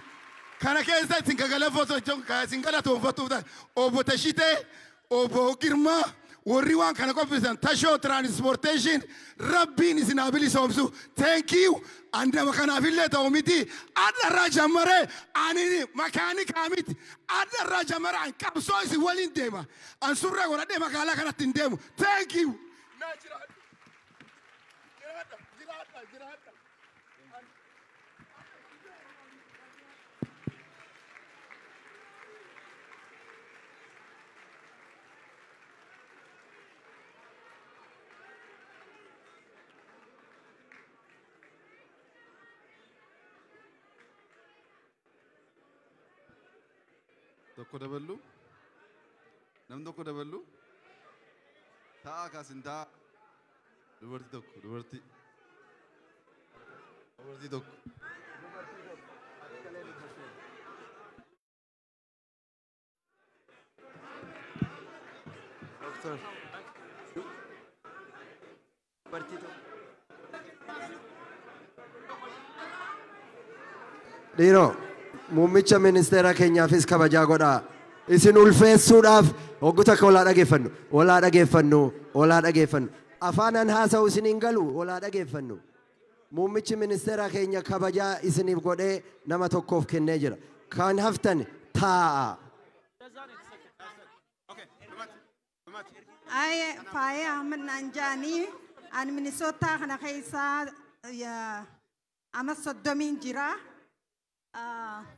kana keessa isin gagalafoto isin galatoonfattuuf obbo Tashitee obbo Girmaa warri waan kana qopheessan Tashoo transportation rabbiin isin haa bilisoomsu thank you andama kanaafillee ta'u miti addarraa jammaree ani makaanika miti addarraa jammaree an qabsoo isin waliin deema an surree godhadhee magaalaa kanatti hin deemu thank you. Tokko daballu namni tokko daballu ta'a kaasin ta'a dubartii tokko dubartii tokko. Dhiiroo muummicha ministeera keenyaafis kabajaa godhaa. Isin ulfeessuudhaaf hoggu takka olaa dhageeffannu. Afaanan haasa'u isiniin galu olaa dhageeffannu. Muummichi ministeera keenya kabajaa isiniif godhee nama tokkoof kennee jira. Kan haftan taa'a. Faaya Ahmed Nanjaanii ani Minnesota kana keessaa ama 30 jira.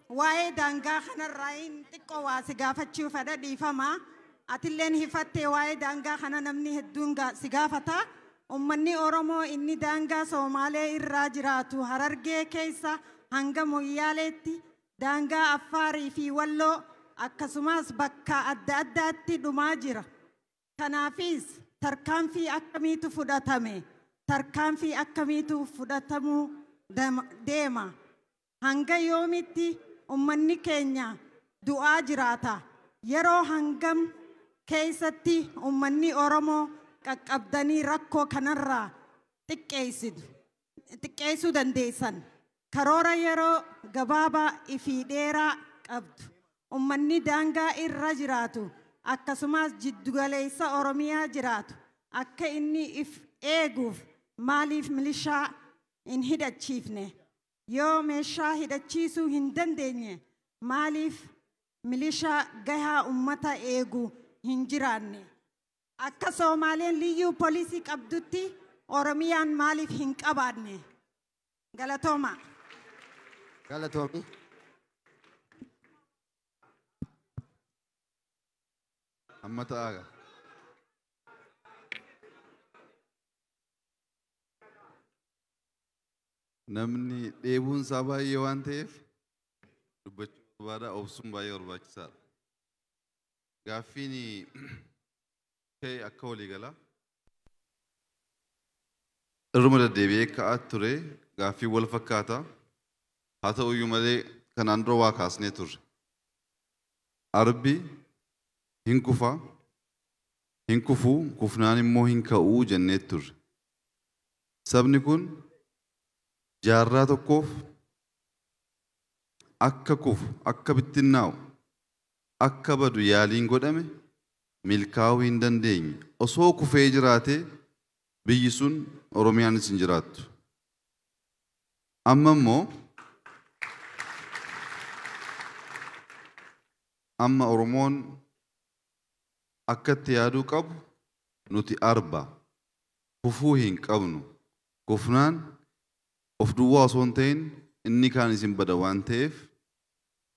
Waa'ee daangaa kanarraa xiqqoo waa si gaafachuu fedha dhiifama. Atilleen hifattee waa'ee daangaa kana namni hedduun si gaafata. Uummanni Oromoo inni daangaa Somaalee irraa jiraatu Harargee keessa hanga Moyyaaleetti daangaa Affaarii fi Walloo akkasumas bakka adda addaatti dhumaa jira. Kanaafis tarkaanfii akkamiitu fudhatame? Tarkaanfii akkamiitu fudhatamuu deema? Hanga yoomitti uummanni keenya du'aa jiraata? Yeroo hangam keessatti uummanni Oromoo qaqqabdanii rakkoo kanarraa xiqqeessuu dandeessan? Karoora yeroo gabaabaa fi dheeraa qabdu. Uummanni daangaa irra jiraatu akkasumas jiddugaleessa Oromiyaa jiraatu akka inni if eeguuf maaliif milishaa hin hidhachiifne? Yoo meeshaa hidhachiisuu hin dandeenye maaliif milishaa gahaa uummata eegu hin jiraanne? Akka Somaaleen liyyuu poolisii qabdutti Oromiyaan maaliif hin qabaanne? Galatooma. Galatoomi. Amma ta'aaga. Namni dheebuun isaa baay'ee waan ta'eef dubbachuu barbaada obsuun baay'ee barbaachisaadha. Gaaffiin ka'e akka waliigalaa irruma deddeebi'ee ka'aa ture gaaffii wal fakkaata. Haa ta'uyyuu malee kanaan dura waa kaasnee turre. Arbi hin kufaa, hin kufuu, kufnaan immoo hin ka'uu jennee turre. Sabni kun jaarraa tokkoof akka kufu, akka bittinnaa'u, akka badu yaaliin godhame milkaa'uu hin dandeenye. Osoo kufee jiraatee biyyi sun Oromiyaanis hin jiraattu. Amma immoo amma Oromoon akka itti yaaduu qabu nuti arba. Kufuu hin qabnu. Kufnaan of duwwaa osoo hin ta'in inni kaan isin bada waan ta'eef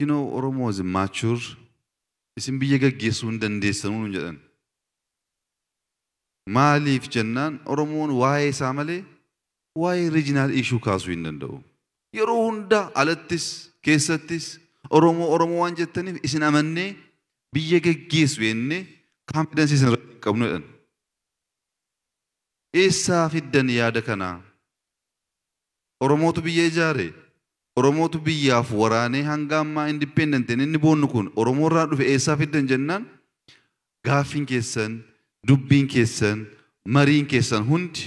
You know, Oromo is mature. Isin biyya gaggeessuu hin dandeessanuu nun jedhan. Maaliif jennaan Oromoon waa'ee isaa malee waa'ee regional issue kaasuu hin danda'u. Yeroo hunda alattis keessattis Oromoo waan jettaniif isin amannee biyya gaggeessu jennee confidence isin irratti qabnu jedhan. Eessaa fiddan yaada kanaa? Oromootu biyya ijaare. Oromootu biyyaaf waraanee hanga ammaa independent inni boonnu kun Oromoo irraa dhufe eessaa fiddan jennaan gaaffiin keessan, dubbiin keessan, mariin keessan hundi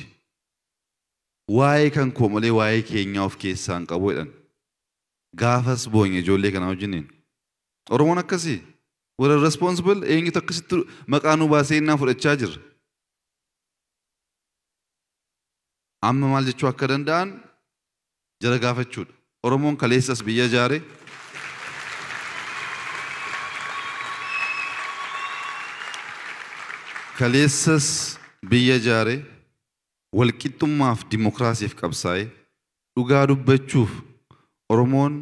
waa'ee kan koo malee waa'ee keenyaa of keessaa hin qabu jedhan. Gaafas boonye ijoollee kanaa wajjiniin. Oromoon akkasii warra responsible eenyutu akkasitti maqaa nu baasee innaa fudhachaa jirra. Amma maal jechuu akka danda'an jara gaafachuudha. Oromoon kaleessas biyya ijaare. Kaleessas biyya ijaare walqixxummaaf dimokiraasiif qabsaa'e dhugaa dubbachuuf Oromoon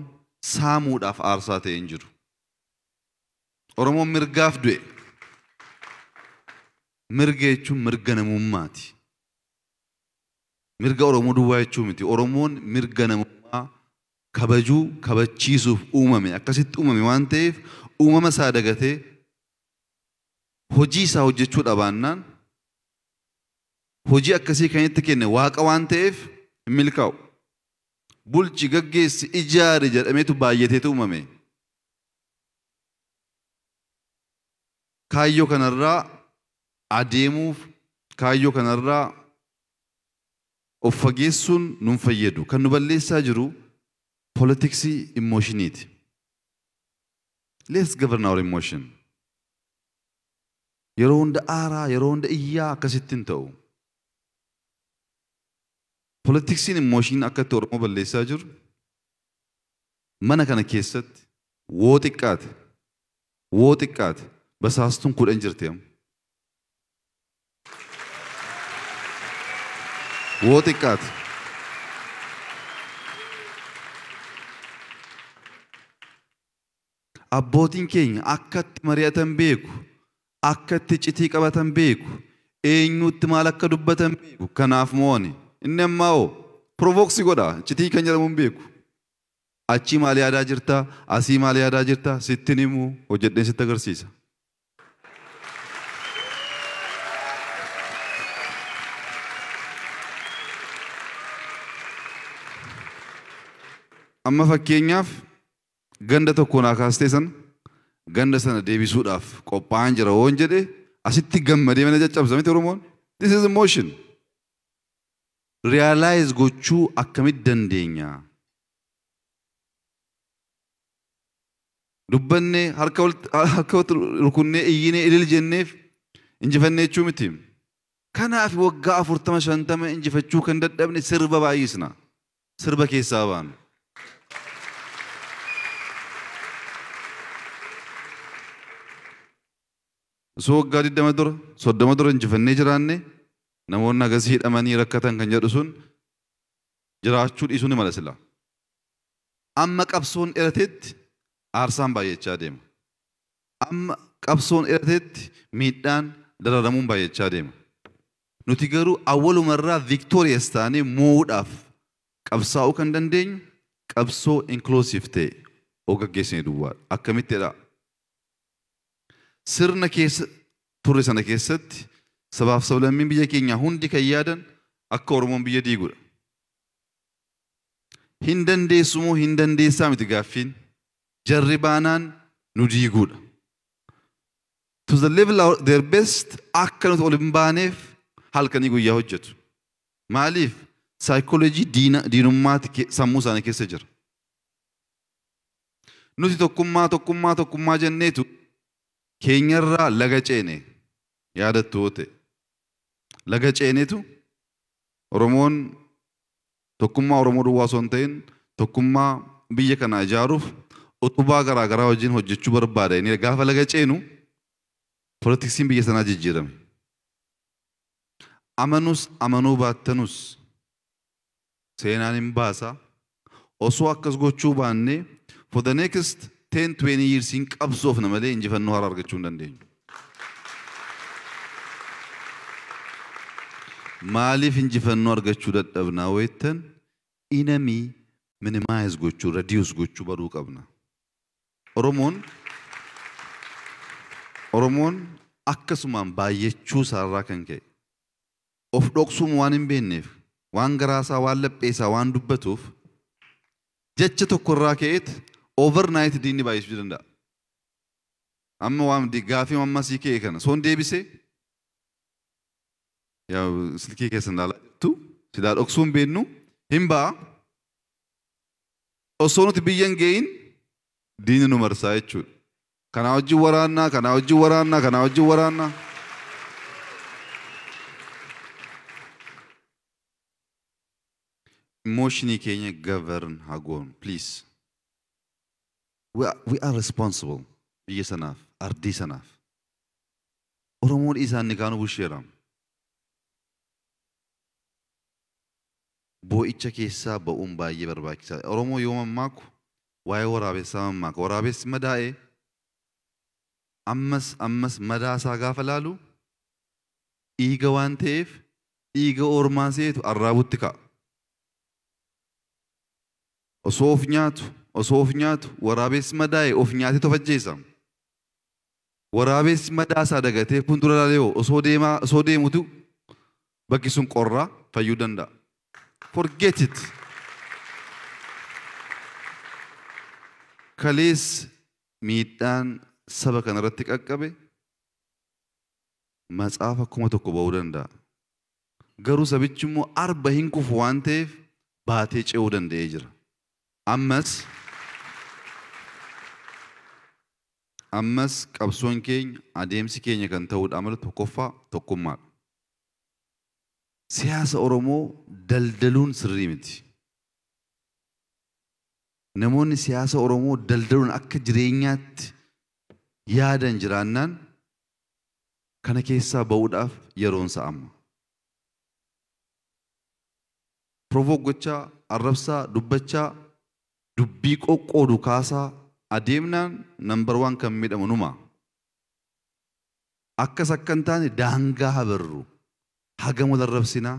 saamuudhaaf aarsaa ta'e hin jiru. Oromoon mirgaaf du'e. Mirga jechuun mirga namummaati. Mirga Oromoo duwwaa jechuu miti. Oromoon mirga namummaa kabajuu kabachiisuuf uumame akkasitti uumame waan ta'eef uumama isaa dagatee hojii isaa hojjechuu dhabaannaan hojii akkasii kan itti kenne waaqa waan ta'eef hin milkaa'u. Bulchi gaggeessi ijaari jedhameetu baay'ateetu uumame. Kaayyoo kanarraa adeemuuf kaayyoo kanarraa of fageessuun nun fayyadu. Kan nu balleessaa jiru politiksii emotioniiti. Let's govern our emotion. Yeroo hunda aaraa, yeroo hunda iyyaa akkasitti hin ta'u. Politiksiin emotion akkatti Oromoo balleessaa jiru mana kana keessatti woo xiqqaate basaastuun 10 jirti amma. Woo xiqqaate. Abbootiin keenya akkatti mari'atan beeku, akkatti citii qabatan beeku, eenyutti maal akka dubbatan beeku. Kanaaf mooni inni ammaa hoo provooksii godha. Citii kan jedhamu hin beeku. Achii maal yaadaa jirta, asii maal yaadaa jirta, sittin himuu hojjedheen sitti agarsiisa. Amma fakkeenyaaf ganda tokko naa kaastee sana ganda sana deebisuudhaaf qophaa'an jira woon jedhe asitti gammadee mana caccabsa miti Oromoon. This is emotion. Realize gochuu akkamitti dandeenya? Dubbannee harka rukunnee iyyinee ilil jenneef injifannee jechuu miti. Kanaaf waggaa 40-50 injifachuu kan dadhabne sirba baay'isna. Sirba keessaa baanu. Osoo waggaa 20 dura 30 dura injifannee jiraanne namoonni agasii hidhamanii rakkatan kan jedhu sun jiraachuu dhiisuu ni mala sila. Amma qabsoon dheratetti aarsaan baay'achaa deema. Amma qabsoon dheratetti miidhaan dararamuun baay'achaa deema. Nuti garuu awwalumarraa victorious taanee moo'uudhaaf qabsaa'uu kan dandeenyu qabsoo inclusive ta'e gaggeessine duwwaadha. Akkamittidha? Sirna keessa turre sana keessatti sabaaf sablammiin biyya keenyaa hundi kan yaadan akka Oromoon biyya diigudha. Hin dandeessu moo hin dandeessaa miti gaaffiin. Jarri baanaan nu diiguudha. To the level of their best akka nuti ol hin baaneef halkanii guyyaa hojjetu. Maaliif? Saayikooloojii diinummaati sammuu isaanii keessa jira. Nuti tokkummaa jenneetu keenyarraa laga ceene yaadattu yoo ta'e. Laga ceenetu Oromoon tokkummaa Oromoo duwwaa osoo hin ta'in tokkummaa biyya kana ijaaruuf utubaa garaagaraa wajjin hojjechuu barbaada. Inni gaafa laga ceenu politiksiin biyya sanaa jijjiirame. Amanus amanuu baattanus seenaan hin baasa. Osoo akkas gochuu baannee for the next 10-20 years in qabsoofna malee injifannoo haaraa argachuu hin dandeenyu. Maaliif injifannoo argachuu dadhabnaa weettan inamii minimize gochuu reduce gochuu baruu qabna. Oromoon akkasumaan baay'achuu isaarraa kan ka'e of dhoksuun waan hin beekneef waan garaasaa waan lapheesaa waan dubbatuuf jecha tokkorraa ka'eet overnight diinni baay'isuu danda'a. Amma waan gaafii ammasii ka'e kana soon deebisee yaa silkii keessan ilaalatu silaa dhoksuun beennu hin ba'a. Osoo nuti biyya hin ga'iin diinni nu marsaa jechuudha. Kanaa wajjin waraannaa, kanaa wajjin waraannaa, kanaa wajjin waraannaa. Emotionii keenya govern haa goonu, please. We are responsible biyya sanaaf, ardii sanaaf. Oromoon isaan ni kaanu busheera. Boo'icha keessaa ba'uun baay'ee barbaachisaadha. Oromoo yoo mammaaku waa'ee waraabessaa mammaaka. Waraabessi madaa'ee ammas madaa isaa gaafa laalu dhiiga waan ta'eef dhiiga ormaa seetu arraabutti ka'a. Osoo of nyaatu waraabessi madaa'e of nyaatee tofajjeessa. Waraabessi madaa isaa dagatee fuuldura laalee osoo deemutu bakki sun qorraa fayyuu danda'a. Forget it. Kalees miidhaan saba kanarratti qaqqabe matsaafa akkuma tokko ba'uu danda'a. Garuu sabichi immoo arba hin kufu waan ta'eef baatee ce'uu danda'ee jira. Ammas qabsoon keenya adeemsi keenya kan ta'uudha amala tokkoffaa tokkummaadha. Siyaasa Oromoo daldaluun sirrii miti. Namoonni siyaasa Oromoo daldaluun akka jireenyaatti yaadan jiraannaan kana keessaa ba'uudhaaf yeroon isaa amma. Provoke gochaa, arrabsaa, dubbachaa, dubbii qoqqoodu kaasaa adeemnaan number 1 kan miidhamu numa. Akkas akka hin taane daangaa habarru. Hagam wal arrabsinaa,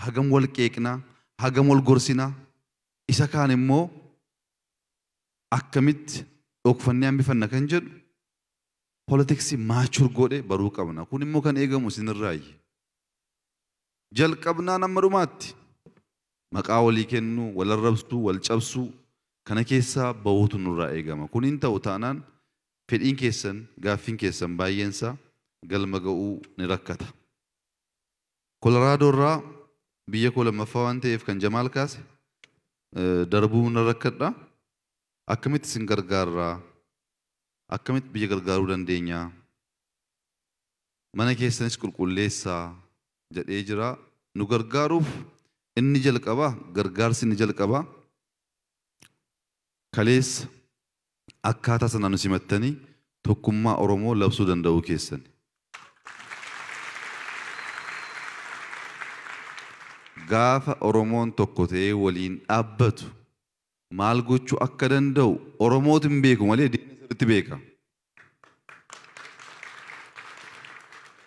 hagam wal qeeqnaa, hagam wal gorsinaa. Isa kaan immoo akkamitti dhokfannee hambifanna kan jedhu politiksii maachur godhe baruu qabna. Kun immoo kan eegamu isinirraayi. Jalqabnaa nama dhumaatti maqaa walii kennuu, wal arrabsuu, wal cabsuu kana keessaa bahuutu nurraa eegama. Kun hin ta'u taanaan fedhiin keessan, gaaffiin keessan baay'eensaa galma ga'uu ni rakkata. Kolaraadoo irraa biyya koo lammaffaa waan ta'eef kan Jamaal kaase darbuu na rakkadha. Akkamitti isin gargaarraa? Akkamitti biyya gargaaruu dandeenya? Mana keessanis qulqulleessaa jedhee jira. Nu gargaaruuf inni jalqabaa, gargaarsi inni jalqabaa kaleessa akkaataa sana nu simattanii tokkummaa Oromoo labsuu danda'uu keessan. Gaafa Oromoon tokko ta'ee waliin dhaabbatu maal gochuu akka danda'u Oromootu hin beeku malee diinni sirriitti beeka.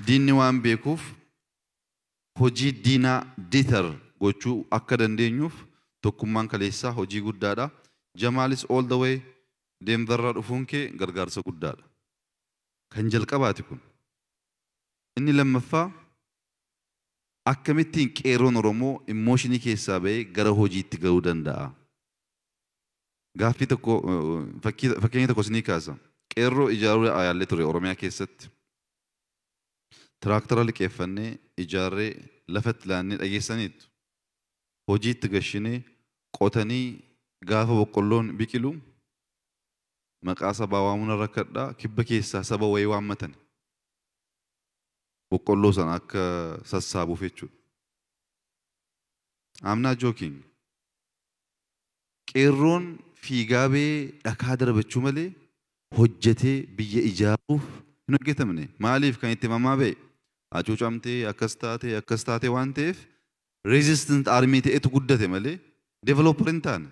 Diinni waan beekuuf hojii diinaa ditar gochuu akka dandeenyuuf tokkummaan kaleessaa hojii guddaadha. Jamaalis all the way Denverraa dhufuun kee gargaarsa guddaadha. Kan jalqabaati kun. Inni lammaffaa akkamittiin qeerroon Oromoo emooshinii keessaa ba'ee gara hojiitti galuu danda'a. Gaaffii tokko fakkeenya tokko isinii kaasa. Qeerroo ijaaruu yaallee ture Oromiyaa keessatti. Tiraaktara liqeeffannee ijaarree lafatti laannee dhageessaniitu. Hojiitti gashinee qotanii gaafa boqqolloon biqilu maqaa sabaa waamuun rakkadhaa kibba keessaa saba wayii waammatan. Boqqolloo sana akka sassaabuuf jechuudha. I'm not joking. Qeerroon fiigaa ba'ee dhakaa darbachuu malee hojjetee biyya ijaaruuf hin hojjetamne. Maaliif kan itti mamaa ba'e? Hacuucamtee akkas taate waan ta'eef resistant army ta'etu guddate malee developer hin taane.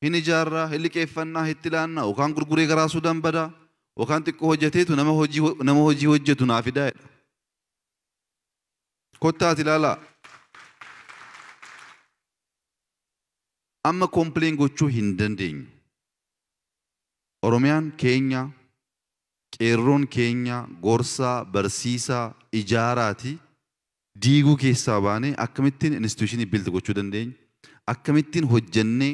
hin ijaarraa, hin liqeeffannaa, itti laannaa, yookaan gurguree garaasuu danbadaa, yookaan xiqqoo hojjeteetu nama hojii hojjetu naaf fidaa jedha. Kottaati ilaalaa. Amma kompileen gochuu hin dandeenyu. Oromiyaan keenya, qeerroon keenya, gorsaa, barsiisaa, ijaaraati diiguu keessaa baanee akkamittiin instituushinii bilda gochuu dandeenya, akkamittiin hojjennee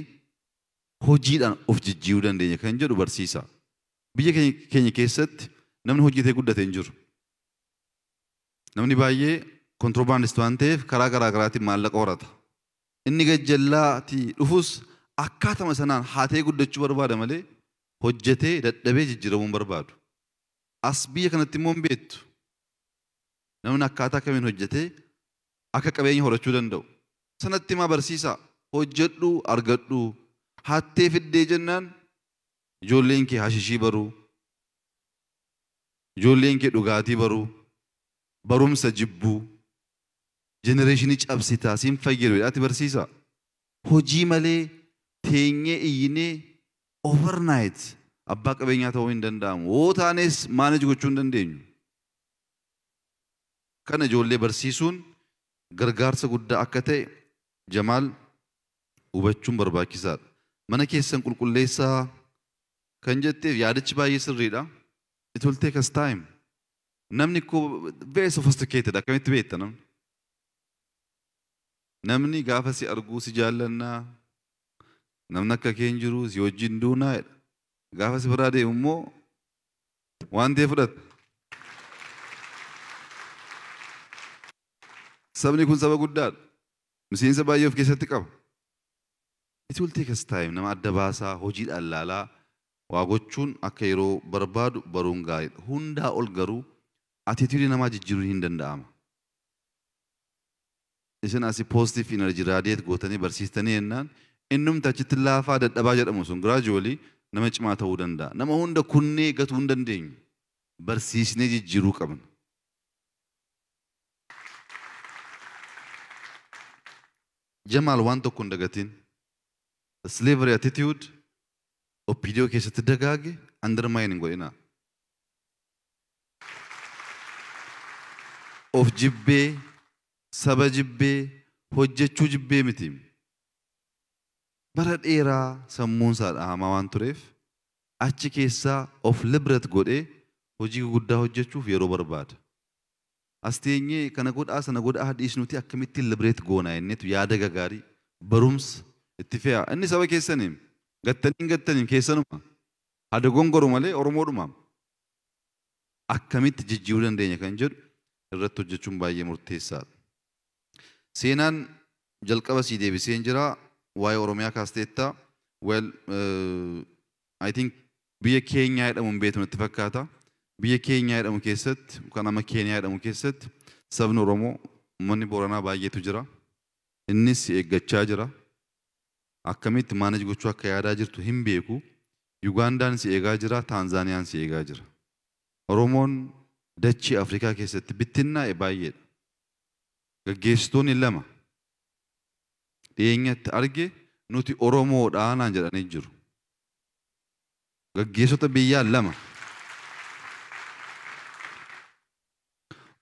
hojiidhaan of jijjiiruu dandeenya kan jedhu barsiisa. Biyya keenya keessatti namni hojjetee guddate hin jiru. Namni baay'ee kontiroobaandist waan ta'eef karaa garaa garaatiin maallaqa horata. Inni gajjallaatii dhufus akkaatama sanaan haatee guddachuu barbaada malee hojjetee dadhabee jijjiiramuu hin barbaadu. As biyya kanatti immoo hin beektu. Namni akkaataa kamiin hojjetee akka qabeenya horachuu danda'u. Sanatti himaa barsiisaa. Hojjedhu argadhu. Hattee fiddee jennaan ijoolleen kee hashishii baruu. Ijoolleen kee dhugaatii baruu. Barumsa jibbuu. Jenereeshinii cabsitaa siin fayyadu jedhaati barsiisaa. Hojii malee teenyee iyyinee overnight abbaa qabeenyaa ta'uu hin danda'amu. Hoo taanes maaneji gochuu hin dandeenyu. Kana ijoollee barsiisuun gargaarsa guddaa akka ta'e Jamaal hubachuun barbaachisaadha. Mana keessan qulqulleessaa kan jetteef yaadichi baay'ee sirriidha. It will take us time. Namni koo very sophisticated akkamitti beekta namni? Namni gaafa si arguu si jaallannaa, namni akka kee hin jiru si wajjin duunaa jedha. Gaafa si biraa deemu immoo waan ta'e fudhata. Sabni kun saba guddaadha. Miseensa baay'ee of keessatti qaba. It will take us time. Nama adda baasaa hojiidhaan laalaa waa gochuun akka yeroo barbaadu baruun gaariidha. Hundaa ol garuu atiitiidii namaa jijjiiruun hin danda'ama. Isin asii positive energy radiate gootanii barsiistanii jennaan innumti achitti laafaa dadhabaa jedhamu sun gradually nama cimaa ta'uu danda'a. Nama hunda kunnee gatuu hin dandeenyu. Barsiisnee jijjiiruu qabna. Jamaal waan tokko hin dagatiin. Slavery attitude OPDO keessatti dagaage undermine hin godhina. Of jibbee, saba jibbee, hojjechuu jibbee miti. Bara dheeraa sammuun isaa dhahamaa waan tureef achi keessaa of liberate godhee hojii guddaa hojjechuuf yeroo barbaada. As teenyee kana godhaa sana godhaa dhiisnuti akkamittiin liberate goonaa jenneetu yaada gaarii barumsa itti fe'a. Inni saba keessaniin gattaniin keessanuma hada gongoru malee Oromoodhuma akkamitti jijjiiruu dandeenya kan jedhu irratti hojjechuun baay'ee murteessaadha. Seenaan jalqaba sii deebisee jira waa'ee Oromiyaa kaasteetta. Well, I think biyya keenyaa jedhamuun beekamu itti fakkaata. Biyya keenyaa jedhamu keessatti kan amma Keeniyaa jedhamu keessatti sabni Oromoo uummanni Booranaa baay'eetu jira. Innis si eeggachaa jira. Akkamitti maaneji gochuu akka yaadaa jirtu hin beeku. Ugandaan si eegaa jira, Taanzaaniyaan si eegaa jira. Oromoon dachii Afrikaa keessatti bittinnaa'e baay'eedha. Gaggeessitoonni lama dhiyeenyatti arge nuti Oromoodhaa naan jedhanii jiru. Gaggeessota biyyaa lama.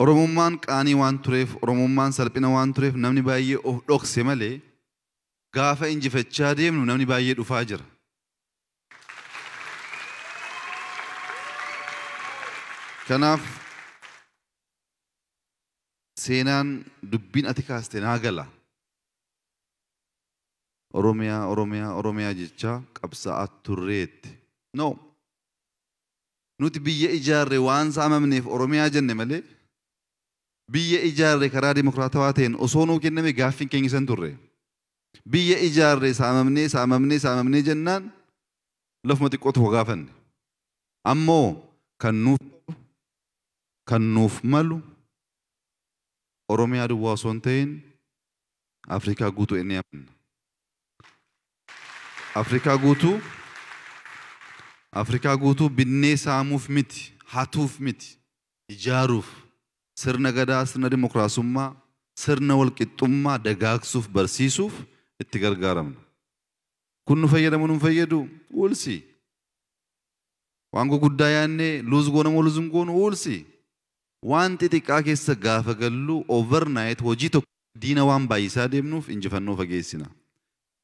Oromummaan qaanii waan tureef, Oromummaan salphina waan tureef namni baay'ee of dhokse malee gaafa injifachaa deemnu namni baay'ee dhufaa jira. Kanaaf seenaan dubbiin ati kaaste naa gala. Oromiyaa, Oromiyaa, Oromiyaa jechaa qabsaa'aa turreetti. No. Nuti biyya ijaarre waan saamamneef Oromiyaa jenne malee biyya ijaarre karaa dimokiraatawaa ta'een osoo nuu kenname gaaffiin keenya san turre. Biyya ijaarre saamamnee jennaan lafuma xiqqoo tokko gaafanne. Ammoo kan nuuf malu Oromiyaa duwwaa osoo hin ta'in Afrikaa guutuu inni amanna. Afrikaa guutuu binnee saamuuf miti, hatuuf miti, ijaaruuf, sirna gadaa, sirna dimokiraasummaa, sirna walqixxummaa dagaagsuuf barsiisuuf itti gargaaramna. kun nu fayyadamu nu fayyadu ulsi waan guddaa yaanne luuz goona moo luuzum goonu ulsi waan xixiqqaa keessa gaafa gallu overnight hojii tokko diina waan baay'isaa deemnuuf injifannoo fageessina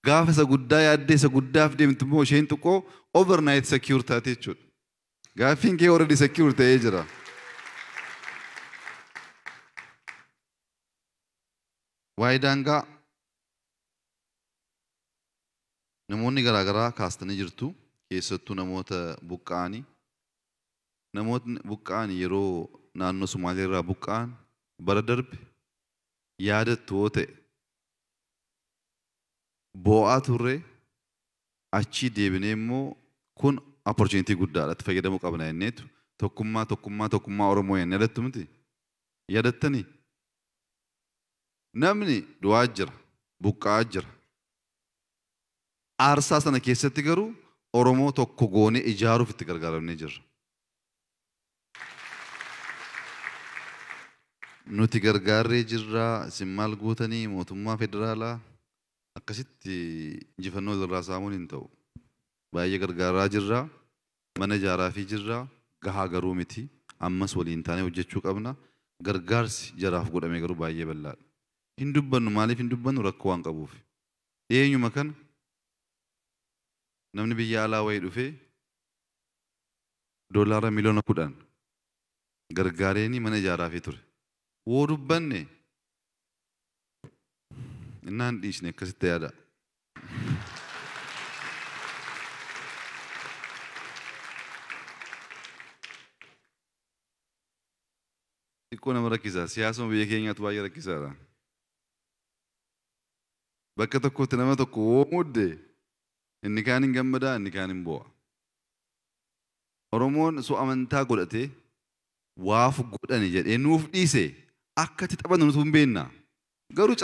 gaafa isa guddaa yaaddee isa guddaaf deemtu immoo isheen xiqqoo overnight secure taate jechuudha gaaffiin kee already secure ta'ee jira. Waa'ee daangaa namoonni garaagaraa kaastanii jirtu keessattuu namoota buqqa'anii namoonni buqqa'anii yeroo naannoo Sumaalee irraa buqqa'an bara darbe yaadattu yoo ta'e boo'aa turre achii deebinee immoo kun opportunity guddaadha itti fayyadamuu qabna jenneetu tokkummaa Oromoo jennee yaadattu miti yaadattanii namni du'aa jira buqqa'aa jira aarsaa sana keessatti garuu Oromoo tokko goonee ijaaruuf itti gargaaramnee jirra. Nuti gargaarree jirra isin maal gootanii mootummaa federaalaa akkasitti injifannoo irraa saamuun hin ta'u. Baay'ee gargaaraa jirra mana ijaaraa fi jirra gahaa garuu miti ammas waliin taanee hojjechuu qabna gargaarsi jaraaf godhame garuu baay'ee bal'aadha. Hin dubbannu maaliif hin dubbannu rakkoo waan qabuuf. Eenyuma kana namni biyya alaa wayii dhufee doolaara miliyoona 10 gargaareeni mana ijaaraa fi ture. Woo dubbanne innaan dhiisne akkasitti yaada. Xiqqoo nama rakkisaa siyaasuma biyya keenyaatu baay'ee rakkisaadha. Bakka tokkotti nama tokko woo mudde inni kaan hin gammadaa inni kaan hin boo'a. Oromoon osoo amantaa godhatee waaf godhani jedhee nuuf dhiise akka itti taphannu nutu hin beekna. Garuu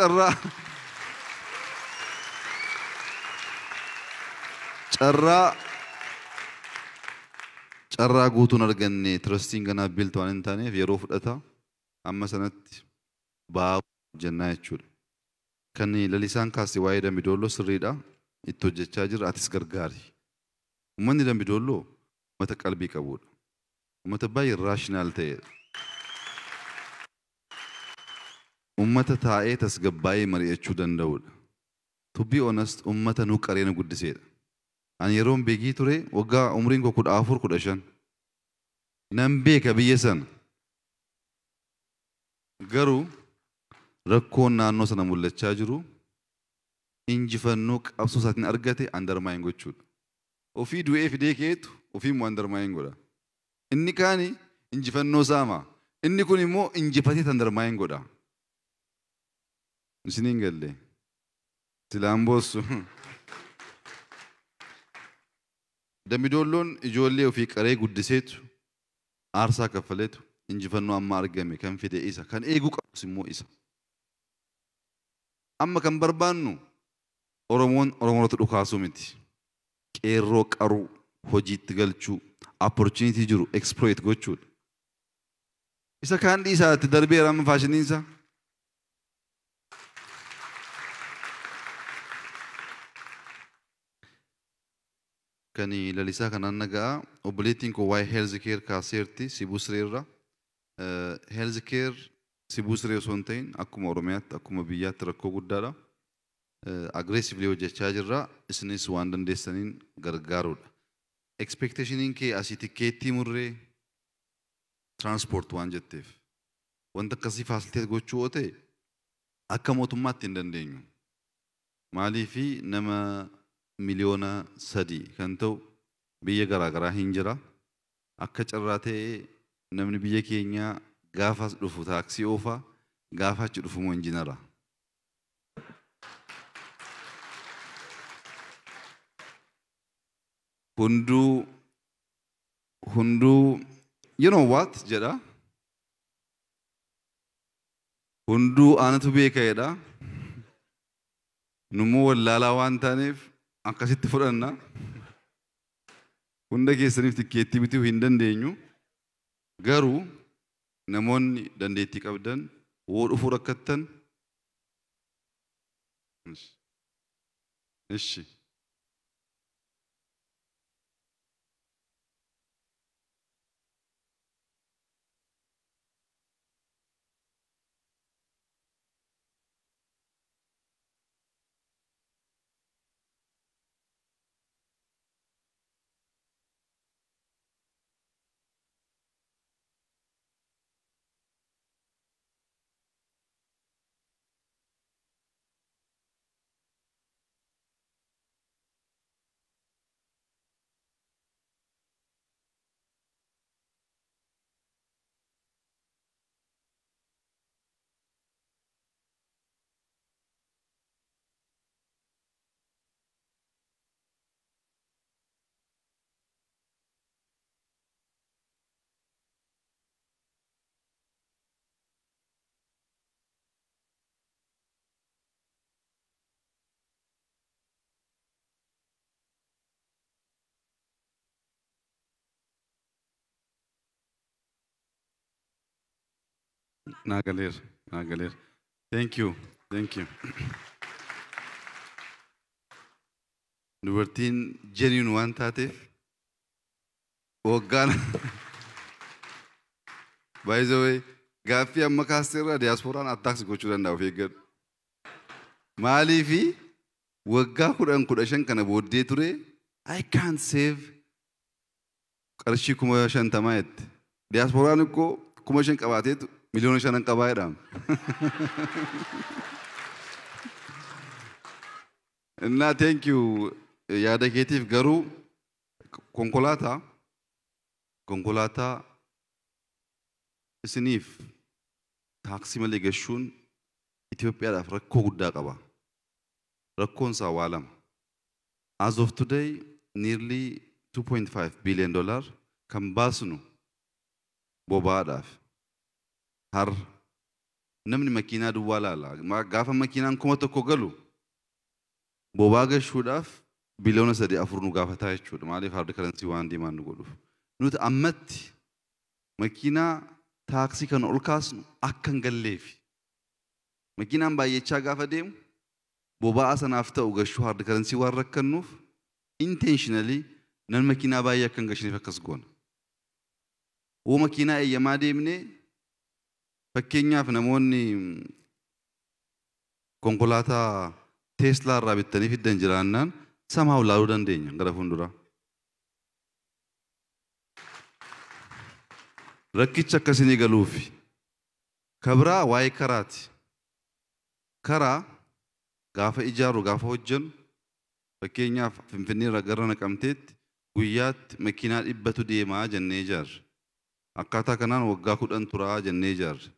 carraa guutuun arganne trustiin ganaa biltu waan hin taaneef yeroo fudhata amma sanatti ba'aa jennaa jechuudha. Kan lalisaan kaase waa'ee Dambidolloo sirriidha. Itti hojjechaa jira atis gargaari. Uummanni Dambidolloo uummata qalbii qabudha. Uummata baay'ee raashinaal ta'edha. Uummata taa'ee tasgabbaa'ee mari'achuu danda'udha. To be honest uummata nu qaree nu guddiseedha. Ani yeroon beekii ture waggaa umriin koo 14-15 nan beeka biyya sana. Garuu rakkoon naannoo sana mul'achaa jiru injifannoo qabsoo isaatiin argate andarmaayin gochuudha. Ofii du'ee fidee keetu ofii immoo andarmaayin godha. Inni kaani injifannoo saama. Inni kun immoo injifatee andarmaayin godha. Isiniin galle. Silaan boossu. Dambidolloon ijoollee ofii qaree guddiseetu aarsaa kaffaleetu injifannoo amma argame kan fide isa kan eeguu qabus immoo isa. Amma kan barbaannu Oromoota dhukaasuu miti. Qeerroo qaruu hojiitti galchuu opportunity jiru exploit gochuudha. Isa kaan dhiisaatti darbeera amma faashiniinsa. Kani lalisaa kanaan nagaa obboleettiin koo waa'ee health care kaaseerti Sibuu Sireerra. Health care Sibuu Siree osoo hin ta'in akkuma Oromiyaatti akkuma biyyaatti rakkoo guddaadha. Aggressively hojjechaa jirra isinis waan dandeessaniin gargaaruudha. Expectationiin kee asii tikkeettii murree transport waan jetteef wanta akkasii faasiliteet gochuu yoo ta'e akka mootummaatti hin dandeenyu. Maaliifi nama miliyoona 3 kan ta'u biyya garaagaraa hin jira. Akka carraa ta'ee namni biyya keenyaa gaafa dhufu taaksii oofaa gaafa achi dhufu immoo injinara. Hunduu you know what jedha. Hunduu aanatu beeka'edha. Nummoo wallaalaa waan taaneef akkasitti fudhanna. Hunda keessaniif tikkeettii bituu hin dandeenyu. Garuu namoonni dandeettii qabdan woo dhufuu rakkattan ishi Nagaler. Thank you. Dubartiin genuine waan taateef waggaan by the way gaaffii amma kaasteerraa diyaaspooraan attaaksi gochuu danda'a of eeggadhu. Maaliifi waggaa 15 kana booddee ture I can't save qarshii 50,000 jette. Diyaaspooraan ikkoo 5,000 qabaateetu miliyoona 5 qabaa jedhama. Innaa thank you yaada keetiif garuu konkolaataa isiniif taaksii malee gashuun Itoophiyaadhaaf rakkoo guddaa qaba. Rakkoon isaa waa lama. As of today, nearly $2.5 billion kan baasnu boba'aadhaaf. Har namni makiinaa duwwaa laala. Gaafa makiinaan 1,000 galu boba'aa gashuudhaaf biliyoona 3-4 nu gaafataa jechuudha. Maaliif hard currency waan diimaan nu godhuuf. Nuti ammatti makiinaa taaksii kan ol kaasnu akka hin galleefi. Makiinaan baay'achaa gaafa deemu boba'aa sanaaf ta'u gashuu hard currency waan rakkannuuf intentionally nan makiinaa baay'ee akka hin gashiniif akkas goona. Woo makiinaa eeyyamaa deemnee fakkeenyaaf namoonni konkolaataa Teeslaa irraa bittanii fiddan jiraannaan somehow laaluu dandeenya gara fuulduraa. Rakkicha akkasinii galuufi. Kabraa waa'ee karaati. Karaa gaafa ijaaru gaafa hojjennu fakkeenyaaf Finfinnee irraa gara Naqamteetti guyyaatti makiinaa 100 deemaa jennee ijaarre. Akkaataa kanaan waggaa 10 turaa jennee ijaarre.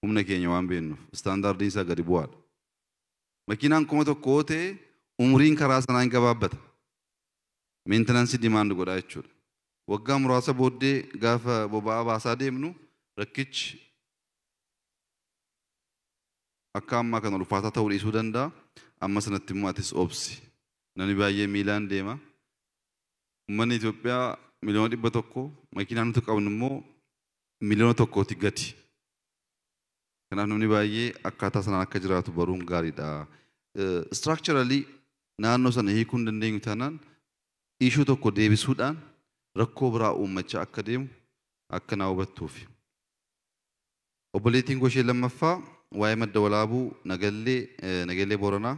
Humna keenya waan beennuuf istaandaardiin isaa gadi bu'aadha. Makiinaan 1,000 ta'e umriin karaa sanaa hin gabaabbata. Maintenance demand godhaa jechuudha. Waggaa muraasa booddee gaafa boba'aa baasaa deemnu rakkichi akka ammaa kan ulfaataa ta'uu dhiisuu danda'a. Amma sanatti immoo atis obsi. Namni baay'ee miilaan deema. Uummanni Itoophiyaa miliyoona 100, makiinaa nuti qabnu immoo miliyoona 1 gadi. Kanaaf namni baay'ee akkaataa sanaan akka jiraatu baruun gaariidha. Structurally naannoo sana hiikuu hin dandeenyu taanaan ishuu tokko deebisuudhaan rakkoo biraa uummachaa akka deemu akka naa hubattuufi. Obboleettiin goshee lammaffaa waa'ee madda walaabuu Nagallee Booranaa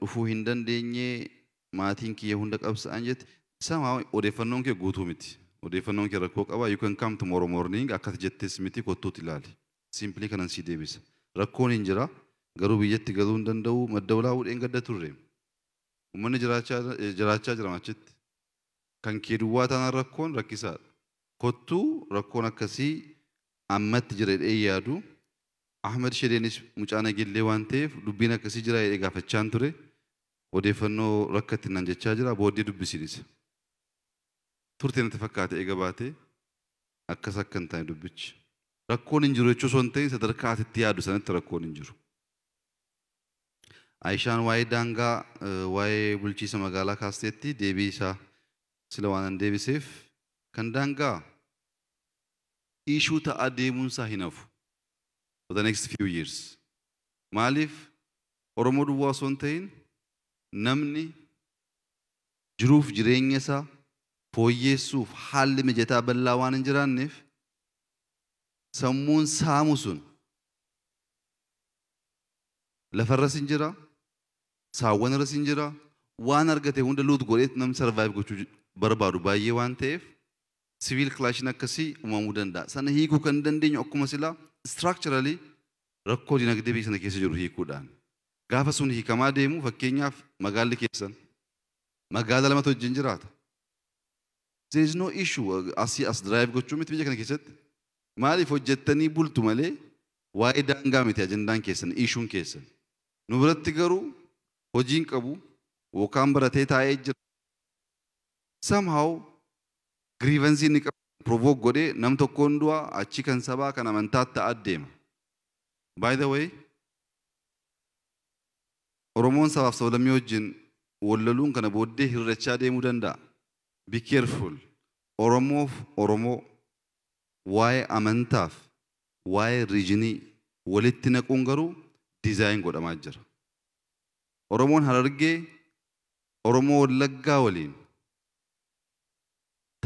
dhufuu hin dandeenye maatiin kiyya hunda qabsa'an jette. Sama odeeffannoon kee guutuu miti. Odeeffannoon kee rakkoo qaba. You can come tomorrow morning akkati jettees miti kottuutti ilaali. Simply kanan si deebisa. Rakkoon hin jira. Garuu biyyatti galuu hin danda'u. Madda walaabuu dheengadda turre. Uummanni jiraachaa jira achitti. Kan kee duwwaa taanaan rakkoon rakkisaadha. Kottuu rakkoon akkasii ammatti jira jedhee yaadu. Ahmed Shedeenis mucaa Nagallee waan ta'eef dubbiin akkasii jira jedhee gaafachaan ture. Odeeffannoo rakkatti nan jechaa jira. Booddee dubbisiisa. Turte natti fakkaate eega baatee akkas akka hin taane dubbichi. Rakkoon hin jiru jechuu osoo hin ta'in sadarkaa atitti yaadu sanatti rakkoon hin jiru. Aishaan waa'ee daangaa waa'ee bulchiisa magaalaa kaasteetti deebii isaa sila waan hin deebiseef kan daangaa ishuu ta'aa deemuunsaa hin hafu. For the next few years. Maaliif Oromoo duwwaa osoo hin ta'in namni jiruuf jireenya isaa fooyyeessuuf haalli mijataa bal'aa waan hin jiraanneef sammuun saamu sun lafarras hin jira, saawwan irras hin jira, waan argate hunda luut godhee namni survive gochuu barbaadu baay'ee waan ta'eef siviil kilaashin akkasii uumamuu danda'a. Sana hiikuu kan dandeenyu akkuma silaa structurally rakkoo dinagdee biyya sana keessa jiru hiikuudhaan. Gaafa sun hiikamaa deemu fakkeenyaaf magaalli keessan magaala lamatu wajjin jiraata. There is no issue asii as drive gochuu miti biyya kana keessatti. Maaliif hojjettanii bultu malee waa'ee daangaa miti ajandaan keessan issuun keessan. Nu biratti garuu hojiin qabu yookaan baratee taa'ee jira. Somehow grievance inni qabu provoke godhee nam tokkoon du'a achi kan sabaa kan amantaatti ta'aa deema. By the way, Oromoon sabaaf sablammii wajjin wallaluun kana booddee hirrachaa deemuu danda'a. Be careful. Oromoof Oromoo waa'ee amantaaf waa'ee riijinii walitti naquun garuu dizaayin godhamaa jira. Oromoon Harargee Oromoo Wallaggaa waliin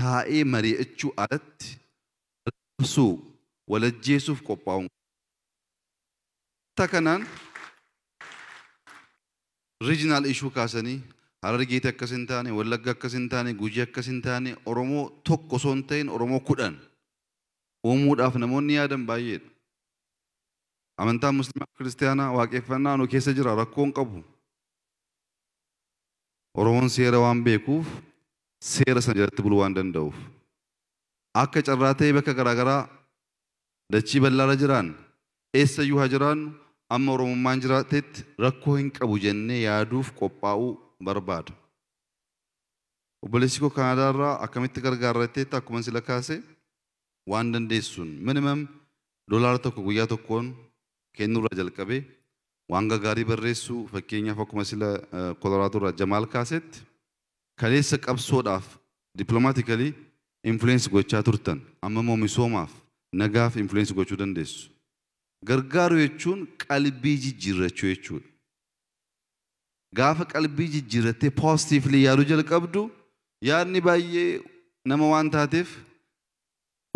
taa'ee mari'achuu alatti ibsuu walajjeesuuf qophaa'uun. Kanaan regional issue kaasanii Harargeeti akkas hin taane, Wallagga akkas hin taane, Gujii akkas hin taane, Oromoo tokko osoo hin ta'in Oromoo 10 uumuudhaaf namoonni yaadan baay'eedha. Amantaan Musliimaa Kiristaanaa waaqeffannaa nu keessa jira, rakkoon qabu. Oromoon seera waan beekuuf seera sana jalatti buluu waan danda'uuf. Akka carraa ta'e bakka garaagaraa dachii bal'aarra jiran eessayyuu haa jiraannu amma Oromummaan jiraatetti rakkoo hin qabu jennee yaaduuf qophaa'uu barbaada. Obboleessi koo Kanaadaarraa akkamitti gargaarratteetti akkuma sila kaase waan dandeessuun minimum $1 tokko guyyaa tokkoon kennuurraa jalqabee waan gaarii barreessuu fakkeenyaaf akkuma sila Koloraadoorraa Jamaal kaasetti kaleessa qabsoodhaaf dippiloomaatikalii influence gochaa turtan amma immoo misoomaaf nagaaf influence gochuu dandeessu. Gargaaru jechuun qalbii jijjiirrachuu jechuudha. Gaafa qalbii jijjiirrattee positively yaaduu jalqabdu yaadni baay'ee nama waan taateef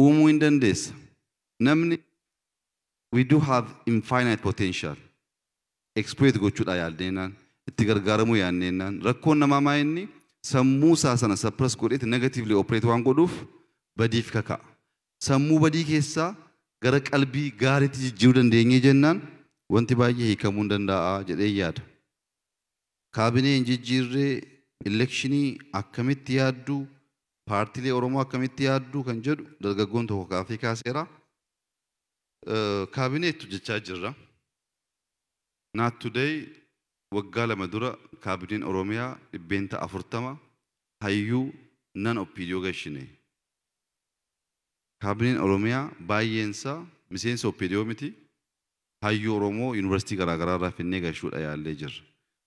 uumuu hin dandeessa. Namni we do have infinite potential. Exploit gochuudha yaaddeenaan itti gargaaramuu yaadneenaan rakkoon namaa maa inni sammuu isaa sana suppress godheeti negatively operate waan godhuuf badiif kaka'a. Sammuu badii keessaa gara qalbii gaariitti jijjiiruu dandeenyee jennaan wanti baay'ee hiikamuu danda'a jedhee yaada. Kaabineen jijjiirree elekshinii akkamitti yaadduu paartiilee Oromoo akkamitti yaadduu kan jedhu dargaggoon tokko kaafee kaaseera. Kaabineetu jechaa jirra. Not today waggaa 2 dura kaabineen Oromiyaa 40 hayyuu nan oppiidiyoo gashine. Kaabineen Oromiyaa baay'eensaa miseensa oppiidiyoo miti hayyuu Oromoo yuunivarsiitii garaagaraa irraa finnee gashuudha yaallee jirra.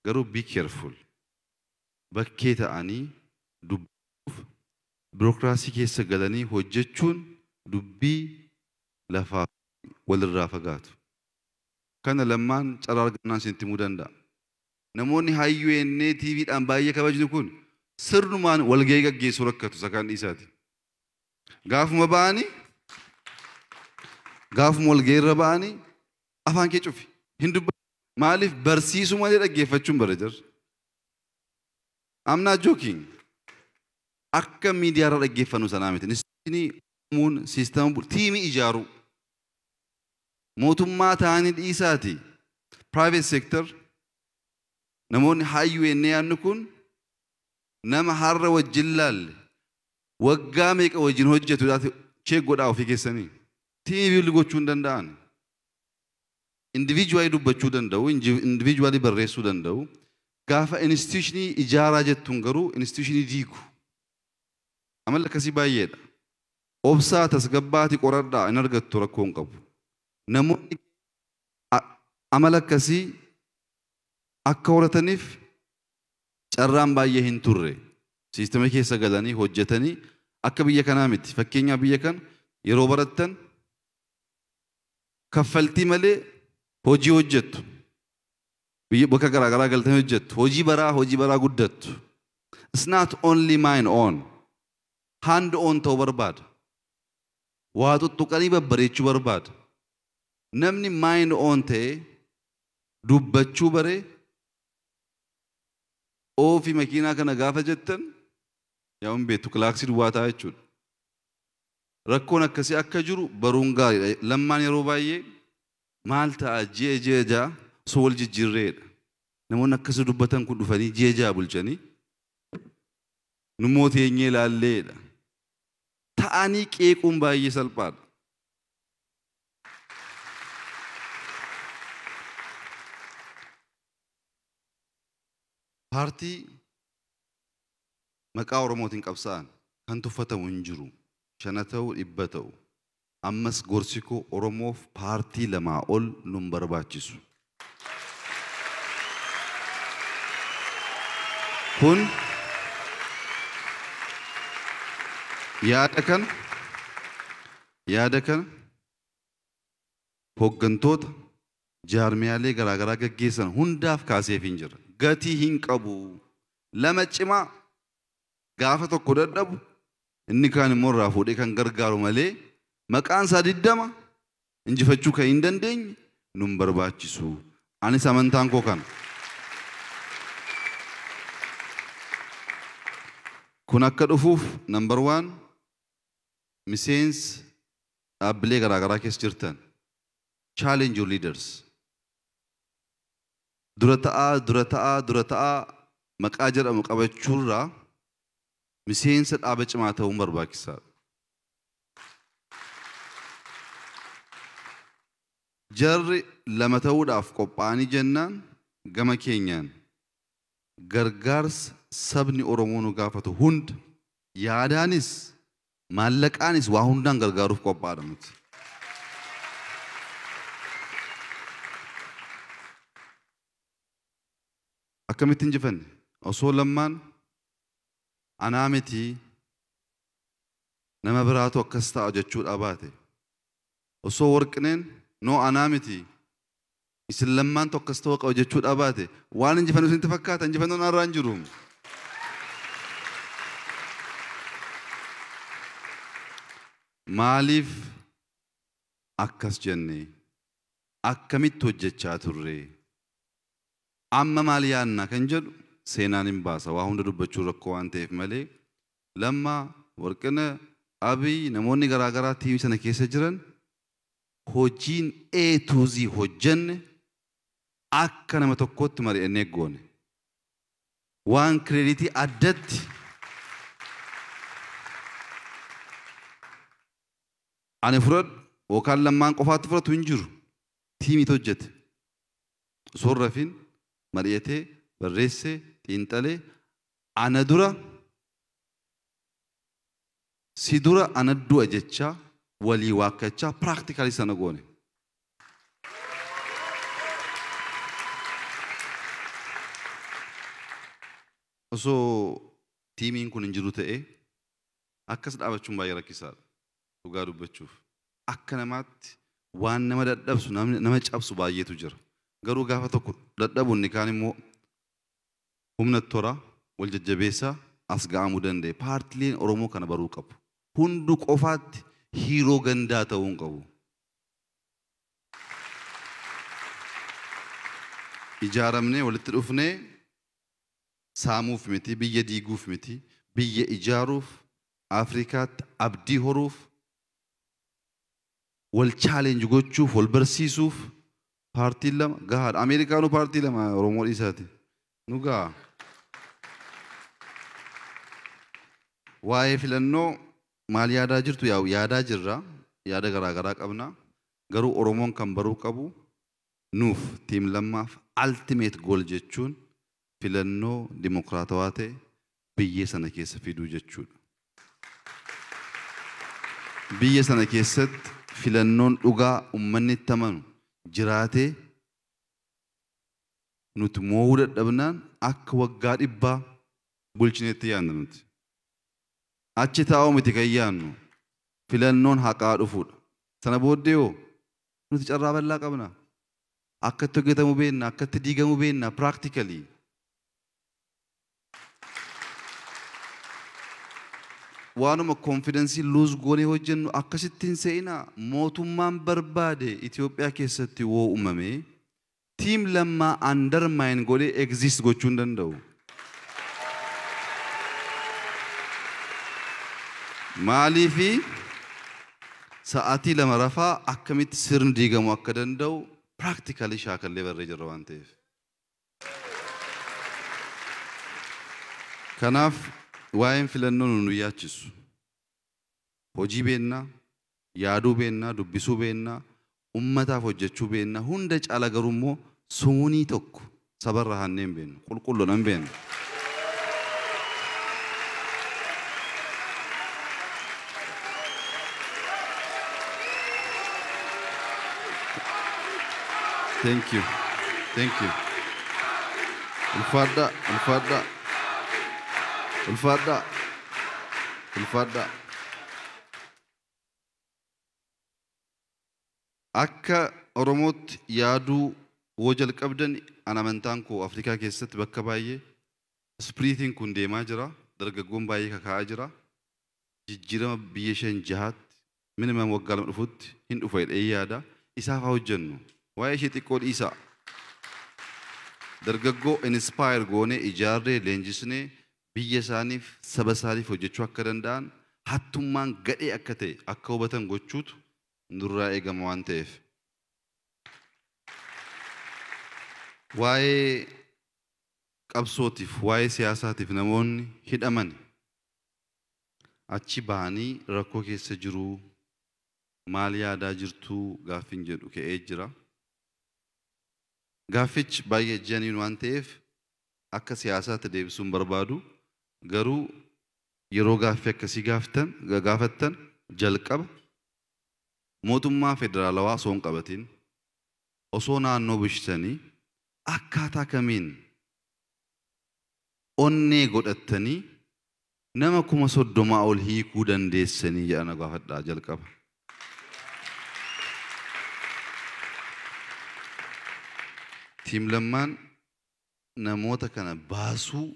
Garuu be careful. Bakkee ta'anii dubbiif birookiraasii keessa galanii hojjechuun dubbii lafaa walirraa fagaatu. Kana lammaan carraa argannaan isin himuu danda'a. Namoonni hayyuu ennee TVdhaan baay'ee kabajnu kun sirnumaan walgahii gaggeessuu rakkatu sakaan dhiisaati. Gaafuma walgahii irra ba'anii afaan kee cufi hin dubbatu. Maaliif barsiisuu malee dhaggeeffachuun bara jirra. I'm not joking. Akka miidiyaa irra dhaggeeffannu sanaa miti. Instituushinii siistama tiimii ijaaruu. Mootummaa ta'anii dhiisaati. Private sector namoonni hayyuu ennee yaadnu kun nama har'a wajjin laalle waggaa meeqa wajjin hojjetuudhaaf cheek godhaa ofii keessanii. Tiimii gochuu hin danda'an. Individually dubbachuu danda'u, individually barreessuu danda'u. Gaafa instituushinii ijaaraa jettuun garuu instituushinii diigu. Amalli akkasii baay'eedha. Obsaa tasgabbaatii qoradhaa hin argattu rakkoo hin qabu. Namoonni amala akkasii akka horataniif carraan baay'ee hin turre. Siistama keessa galanii hojjetanii akka biyya kanaa miti. Fakkeenyaa biyya kan yeroo barattan kaffaltii malee hojii hojjettu. Biyya bakka garaagaraa galtanii hojjettu. Hojii baraa guddattu. It's not only mine own. Hand on ta'uu barbaada. Waa tuttuqanii babbareechuu barbaada. Namni mind on ta'e dubbachuu baree oofii makiinaa kana gaafa jettan yaa hin beektu kilaaksii duwwaa ta'a jechuudha. Rakkoon akkasii akka jiru baruun gaariidha. Lammaan yeroo baay'ee maal ta'a ji'a ja'a osoo wal jijjiirreedha. Namoonni akkasii dubbatan kun dhufanii ji'a ja'a bulchanii nummoo teenyee ilaalleedha. Ta'anii qeequun baay'ee salphaadha. Paartii maqaa Oromootiin qabsaa'an kan tuffatamu hin jiru. 5 ta'u 100 ta'u. Ammas gorsi koo Oromoof paartii 2 ol nun barbaachisu. Kun yaada kana hooggantoota jaarmiyaalee garaagaraa gaggeessan hundaaf kaaseef hin jira. Gatii hin qabu. Lama cimaa gaafa tokko dadhabu inni kaan immoo irraa fuudhee kan gargaaru malee maqaan isaa 20 injifachuu kan hin dandeenye nun barbaachisu. Anis amantaan koo kana. Kun akka dhufuuf number 1 miseensi dhaabbilee garaagaraa keessa jirtan challenge your leaders. Dura ta'aa maqaa jedhamu qabachuurraa miseensa dhaaba cimaa ta'uun barbaachisaadha. Jarri lama ta'uudhaaf qophaa'anii jennaan gama keenyaan gargaarsa sabni Oromoo nu gaafatu hunda yaadaanis maallaqaanis waa hundaan gargaaruuf qophaa'adha nuti. Akkamitti injifanne osoo lammaan anaa miti nama biraatu akkas ta'a jechuudha baate osoo warqineen noo anaa miti isin lammaan tokko akkas ta'uu qaba jechuudha baate waan injifannu isinitti fakkaata injifannoon har'aa hin jiru. Maaliif akkas jenne akkamitti hojjechaa turre amma maal yaanna kan jedhu seenaan hin baasa waa hunda dubbachuu rakkoo waan ta'eef malee lammaa warqina abii namoonni garaagaraa tiimii sana keessa jiran hojiin A to Z hojjenne akka nama tokkotti mari'annee goone waan kireeditii addatti ani fudhadhu yookaan lammaan qofaatti fudhatu hin jiru tiimiitu hojjete osoo hin rafin mari'atee barreessee xiinxalee ana dura si dura ana du'a jechaa walii waakkachaa practically sana goone. Osoo tiimiin kun hin jiru ta'ee akkas dhaabachuun baay'ee rakkisaadha. Dhugaa dubbachuuf akka namaatti waan nama dadhabsu nama cabsu baay'eetu jira. Garuu gaafa tokko dadhabuun ni kaan immoo humna toraa wal jajjabeessaa as ga'amuu danda'e. Paartileen Oromoo kana baruu qabu. Hundu qofaatti hiiroo gandaa ta'uu hin qabu. Ijaaramnee walitti dhufnee saamuuf miti biyya diiguuf miti biyya ijaaruuf Afrikaatti abdii horuuf wal challenge gochuuf wal barsiisuuf paartiin lama gahaadha. Ameerikaanuu paartii lama Oromoo dhiisaati. Nu gaha. Waa'ee filannoo maal yaadaa jirtu yaadaa jirra. Yaada garaagaraa qabna. Garuu Oromoon kan baruu qabu nuuf tiim lammaaf ultimate goal jechuun filannoo dimokiraatawaa ta'e biyya sana keessa fiduu jechuudha. Biyya sana keessatti filannoon dhugaa uummanni itti amanu jiraatee nuti mo'uu dadhabnaan akka waggaa 100 bulchineetti yaadna nuti. Achi taa'uu miti kan yaadnu filannoon haqaa dhufuudha. Sana booddee hoo nuti carraa bal'aa qabna. Akka itti hojjetamu beekna, akka itti diigamu beekna practically. Waanuma confidence lose goonee hojjennu akkasittiin se'inaa mootummaan barbaade Itoophiyaa keessatti woo uumame tiim lammaa undermine godhee exist gochuu hin danda'u. Maaliifi sa'aatii 2 rafaa akkamitti sirni diigamu akka danda'u practically shaakallee barree jirra waan ta'eef. Kanaaf waa'een filannoo nu yaachisu. Hojii beennaa, yaaduu beennaa, dubbisuu beennaa, ummataaf hojjechuu beennaa, hunda caala garuu immoo suunii tokko sabarra hanneen beennu, qulqulluudhaan beennu. Thank you. Thank you. Ulfaadha, ulfaadha. Ulfaadha. Ulfaadha. akka oromootti yaaduu wajal qabdan anamantaan koo Afrikaa keessatti bakka baay'ee spiriitiin kun deemaa jira dargaggoon baay'ee kaka'aa jira jijjiirama biyya shan jahaatti minimum waggaa lama dhufutti hin dhufa jedhee yaada isaaf haa hojjennu waa'ee ishee xiqqoo dhiisaa dargaggoo inspire goonee ijaarree leenjisnee biyya isaaniif saba isaaniif hojjechuu akka danda'an hattummaan gadhee akka ta'e akka hubatan gochuutu nurraa eegama waan ta'eef waa'ee qabsootiif waa'ee siyaasaatiif namoonni hidhaman achi bahanii rakkoo keessa jiru maal yaadaa jirtuu gaaffiin jedhu ka'ee jira gaaffichi baay'ee janiin waan ta'eef akka siyaasaatti deebisuun barbaadu garuu yeroo gaaffii akkasii gaafattan jalqaba mootummaa federaalawaa osoo hin qabatin osoo naannoo bulchitanii akkaataa kamiin onnee godhattanii nama 30,000 ol hiikuu dandeessanii jedhana gaafadhaa jalqaba. Tiim Lammaan namoota kana baasuu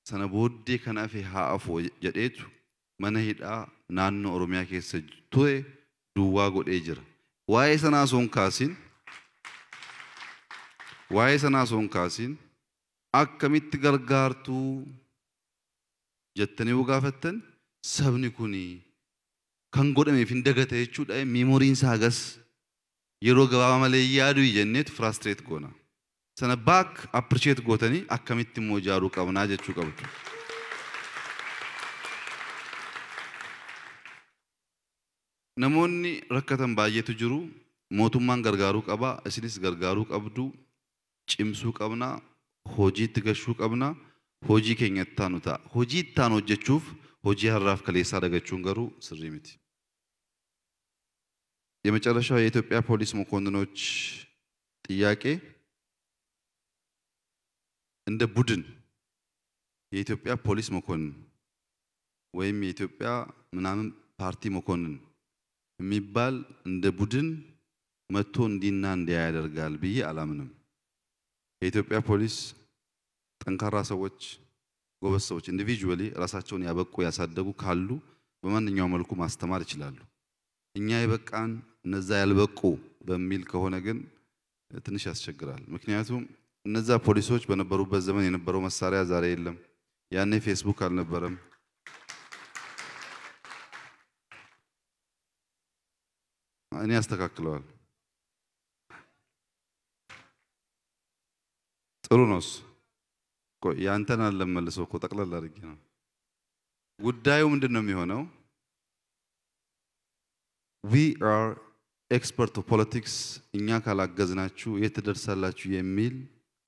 sana booddee kana fi haa afoo jedheetu mana hidhaa naannoo Oromiyaa keessa ture duwwaa godhee jira. Waa'ee sanaa osoo hin kaasin akkamitti gargaartuu jettanii yoo gaafattan sabni kuni kan godhameef hin dagate jechuudha meemoriin isaa hagas yeroo gabaabaa malee yaaduu jenneetu frustrate goona. Sana back appreciate gootanii akkamitti immoo ijaaruu qabnaa jechuu qabdu. Namoonni rakkatan baay'eetu jiru mootummaan gargaaruu qaba isinis gargaaruu qabdu cimsuu qabna hojiitti gashuu qabna hojii keenya ittaanu ta'a hojii ittaan hojjechuuf hojii har'aaf kaleessaa dagachuun garuu sirrii miti. የመጨረሻው የኢትዮጵያ ፖሊስ መኮንኖች ጥያቄ እንደ ቡድን የኢትዮጵያ ፖሊስ መኮንን ወይም የኢትዮጵያ ምናምን ፓርቲ መኮንን የሚባል እንደ ቡድን መጥቶ እንዲና እንዲያ ያደርጋል ብዬ አላምንም። የኢትዮጵያ ፖሊስ ጠንካራ ሰዎች ጎበዝ ሰዎች ኢንዲቪጁዋሊ ራሳቸውን ያበቁ ያሳደጉ ካሉ በማንኛውም መልኩ ማስተማር ይችላሉ። እኛ የበቃን እነዛ ያልበቁ በሚል ከሆነ ግን ትንሽ ያስቸግራል። ምክንያቱም እነዛ ፖሊሶች በነበሩበት ዘመን የነበረው መሳሪያ ዛሬ የለም። ያኔ ፌስቡክ አልነበረም። እኔ ያስተካክለዋል። ጥሩ ነውስ ያንተን አለመልሰው እኮ ጠቅለል አድርጌ ነው። ጉዳዩ ምንድነው የሚሆነው? We are expert of politics እኛ ካላገዝናችሁ የት ትደርሳላችሁ የሚል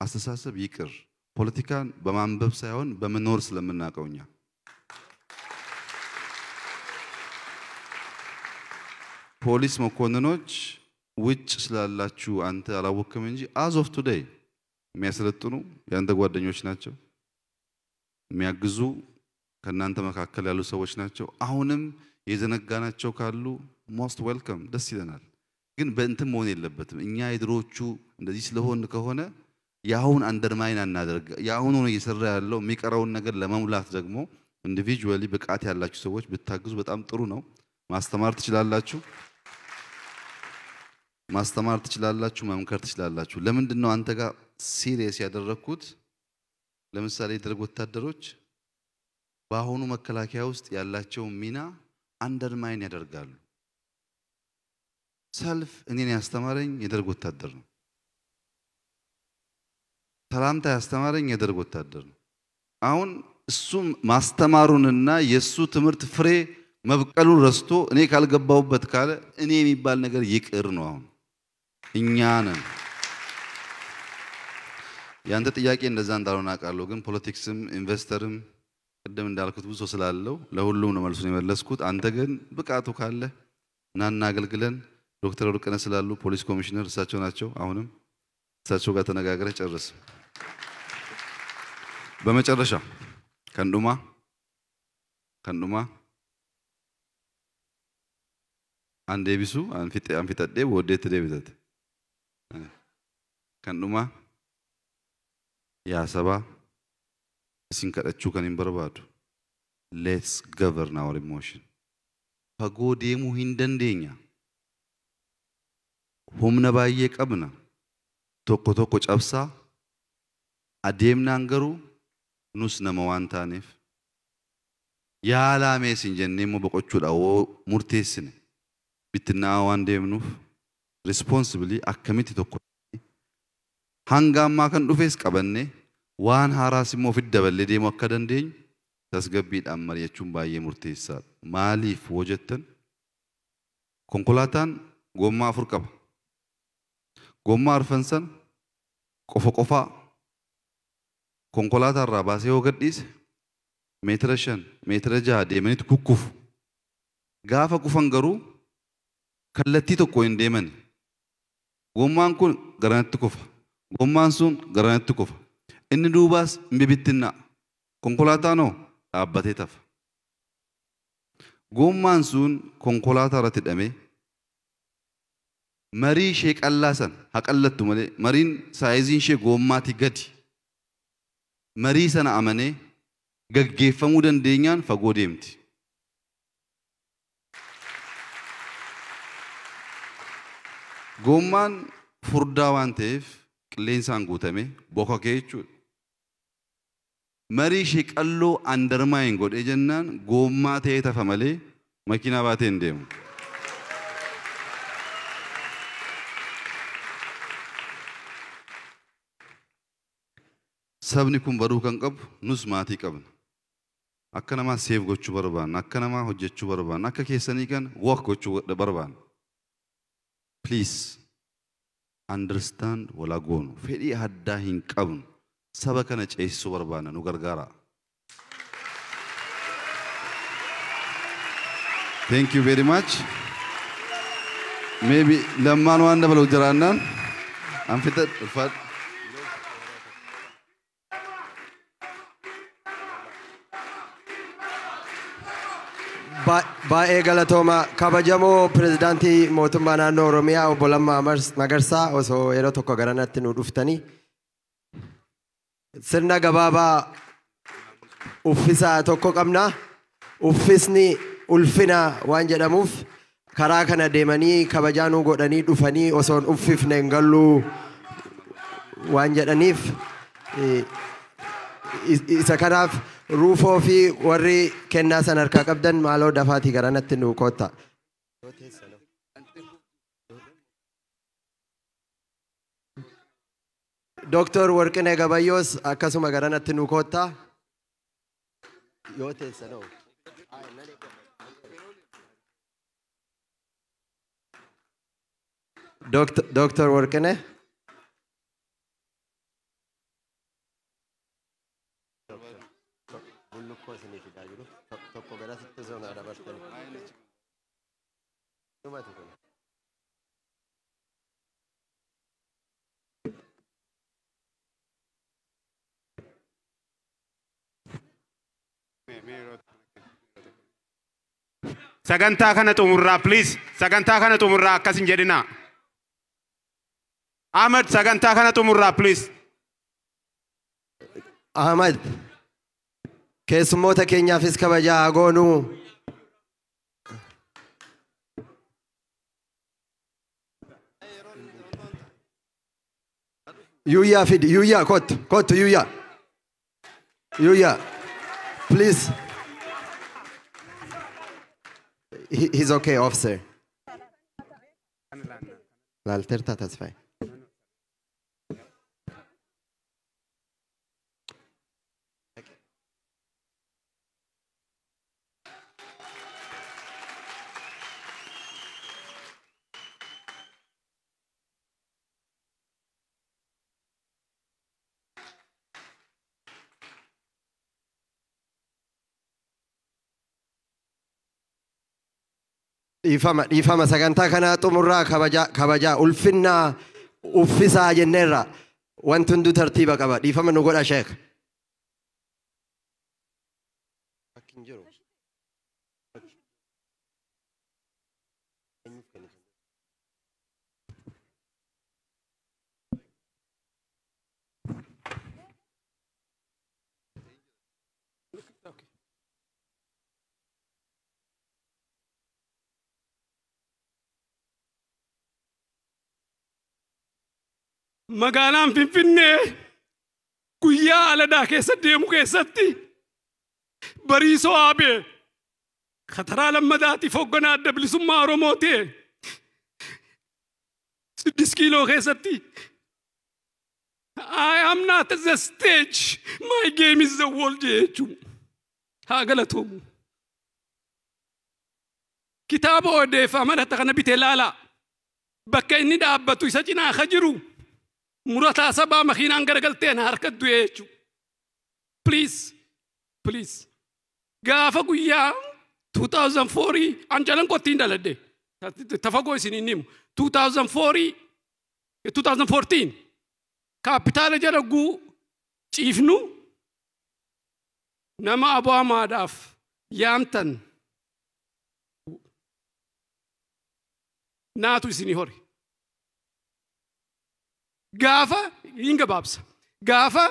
አስተሳሰብ ይቅር። ፖለቲካን በማንበብ ሳይሆን በመኖር ስለምናውቀው እኛ ፖሊስ መኮንኖች ውጭ ስላላችሁ አንተ አላወቅም እንጂ as of today የሚያሰለጥኑ ያንተ ጓደኞች ናቸው። የሚያግዙ ከናንተ መካከል ያሉ ሰዎች ናቸው። አሁንም የዘነጋናቸው ካሉ most welcome ደስ ይለናል። ግን በእንትን መሆን የለበትም። እኛ የድሮቹ እንደዚህ ስለሆነ ከሆነ ያሁን አንደርማይን አናደርግ ያሁን ነው እየሰራ ያለው የሚቀረውን ነገር ለመሙላት ደግሞ ኢንዲቪጁዋሊ ብቃት ያላችሁ ሰዎች ብታግዙ በጣም ጥሩ ነው። ማስተማር ትችላላችሁ፣ መምከር ትችላላችሁ። ለምንድነው አንተ ጋር ሲሪየስ ያደረኩት? ለምሳሌ የደርግ ወታደሮች በአሁኑ መከላከያ ውስጥ ያላቸው ሚና አንደርማይን ያደርጋሉ። ሰልፍ እኔን ያስተማረኝ የደርግ ወታደር ነው። ሰላምታ ያስተማረኝ የደርግ ወታደር ነው። አሁን እሱ ማስተማሩንና የሱ ትምህርት ፍሬ መብቀሉን ረስቶ እኔ ካልገባውበት ካለ እኔ የሚባል ነገር ይቅር ነው። አሁን እኛ ነን። ያንተ ጥያቄ እንደዛ እንዳልሆነ አውቃለሁ። ግን ፖለቲክስም ኢንቨስተርም ቅድም እንዳልኩት ብዙ ስላለው ለሁሉም ነው መልሱን የመለስኩት። አንተ ግን ብቃቱ ካለ ናና አገልግለን። ዶክተር ወርቅነህ ስላሉ ፖሊስ ኮሚሽነር እሳቸው ናቸው። አሁንም እሳቸው ጋር ተነጋግረህ ጨርስ። በመጨረሻ ከንዱማ An deebisu an fixadhee booddeetti deebitate. Kan dhumaa yaa sabaa isin kadhachuu kan hin barbaadu. Let's govern our emotion. Fagoo deemuu hin dandeenya. Humna baay'ee qabna. Tokko tokko cabsaa adeemnaan garuu nus nama waan taaneef yaalaa meesin jennee immoo boqochuudha oo murteessine bittinnaa waan deemnuuf responsibly akkamitti tokko hanga ammaa kan dhufes qabanne waan haaraas immoo ofitti daballee deemuu akka dandeenyu tasgabbiidhaan mari'achuun baay'ee murteessaadha. Maaliif hoo jettan konkolaataan gommaa 4 qaba. Gommaa 4 san qofa konkolaataa irraa baasee yoo gadhiise meetira 5 meetira 6 deemanitti kukkufu. Gaafa kufan garuu kallattii tokko hin deeman. Gommaan kun garanatti kufa. Gommaan sun garanatti kufa. Inni duubaas hin bibittinna. Konkolaataan hoo dhaabbatee tafa. Gommaan sun konkolaataa irratti hidhamee marii ishee qallaa san haa qallattu malee mariin saayiziin ishee gommaatii gadi. Marii sana amanee gaggeeffamuu dandeenyaan fagoo deemti. Gommaan furdaa waan ta'eef qilleensaan guutame boka kee jechuudha. Marii ishee qalloo andarmaayin godhee jennaan gommaa ta'ee tafa malee makiinaa baatee hin deemu. Sabni kun baruu kan qabu nus maatii qabna. Akka namaa seef gochuu barbaanna, akka namaa hojjechuu barbaanna, akka keessanii kan work gochuu barbaanna. Please understand walaa goonu. Fedhii addaa hin qabnu. Saba kana ceesisuu barbaanna nu gargaara. Thank you very much. Maybe lammaan waan dabalu jiraannaan an fixad ulfaadha. Baay'ee galatooma kabajamoo pirezidaantii mootummaa naannoo Oromiyaa obbo Lammaa Magarsaa osoo yeroo tokko garanatti nu dhuftanii sirna gabaabaa uffisaa tokko qabna. Uffisni ulfina waan jedhamuuf karaa kana deemanii kabajaa nuu godhanii dhufanii osoon uffifne hin galluu waan jedhaniif isa kanaaf ruufoo fi warri kennaa san harkaa qabdan maaloo dafaatii garanatti nu kootta. Dr. Warqinee Gabayyoos akkasuma garanatti nu kootta. Yoo teessanoo. Dr. Warqinee. Sagantaa kana xumurraa please. Sagantaa kana xumurraa akkas hin jedhina. Ahmed sagantaa kana xumurraa please. Ahmed keessummoota keenyaafis kabajaa goonuu. Yuya fid, Yuya kottu Yuya. Yuya, please. He's okay, officer. L'alterta tasfai. Dhiifama sagantaa kana xumurraa kabajaa ulfinna uffisaa jenneerra wanti hunduu tartiiba qaba. Dhiifama nu godha sheek. magaalaan Finfinnee guyyaa aladaa keessa deemu keessatti bariisoo aabee kataraa lammadaatiif hoogganaa adda bilisummaa Oromoo ta'e 6 kiiloo keessatti I am not at the stage. My game is the world jechuun haa galatoomuu. Kitaaba odeeffama kana bitee laalaa bakka inni dhaabbatu isa cinaa ka jiru murataa sabaa makiinaan garagalteen harka du'e jechuudha. Please. Gaafa guyyaa 2004 anjalan qottiin daladde tafagoo isin hin himu 2014 kaapitaala jala guu ciifnu nama abaamaadhaaf yaamtan naatu isinii hori. Gaafa hin gabaabsa. Gaafa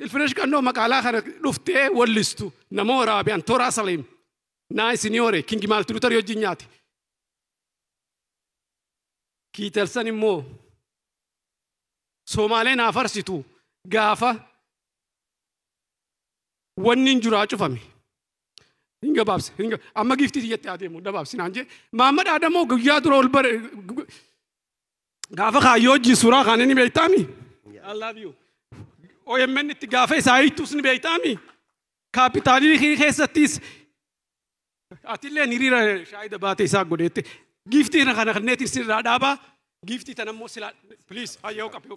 ilfinesh kannoo maqaalaa kana dhuftee wallistu nama waraabiyaan toraa saleem naa isinii hore kingi maaltu lutarii wajjin nyaate. Kiitelsan immoo Somaaleen afarsitu gaafa wanni hin jiraa cufame. Hin gabaabsa. Amma giftii jettee adeemu dabaabsinaan jee Maamad Adamoo guyyaa dura ol bare gaafa kaayyoo wajjin suuraa kaanii ni beektaami. I love you. OMN itti gaafa isaa hiitus ni beektaami. Kaapitaalii keessattis atillee hiriira shaayida baate isaa godheette giftii kana kanneetiin sirraa dhaabaa. Giftii tanammoo sila please ayyoo qaba.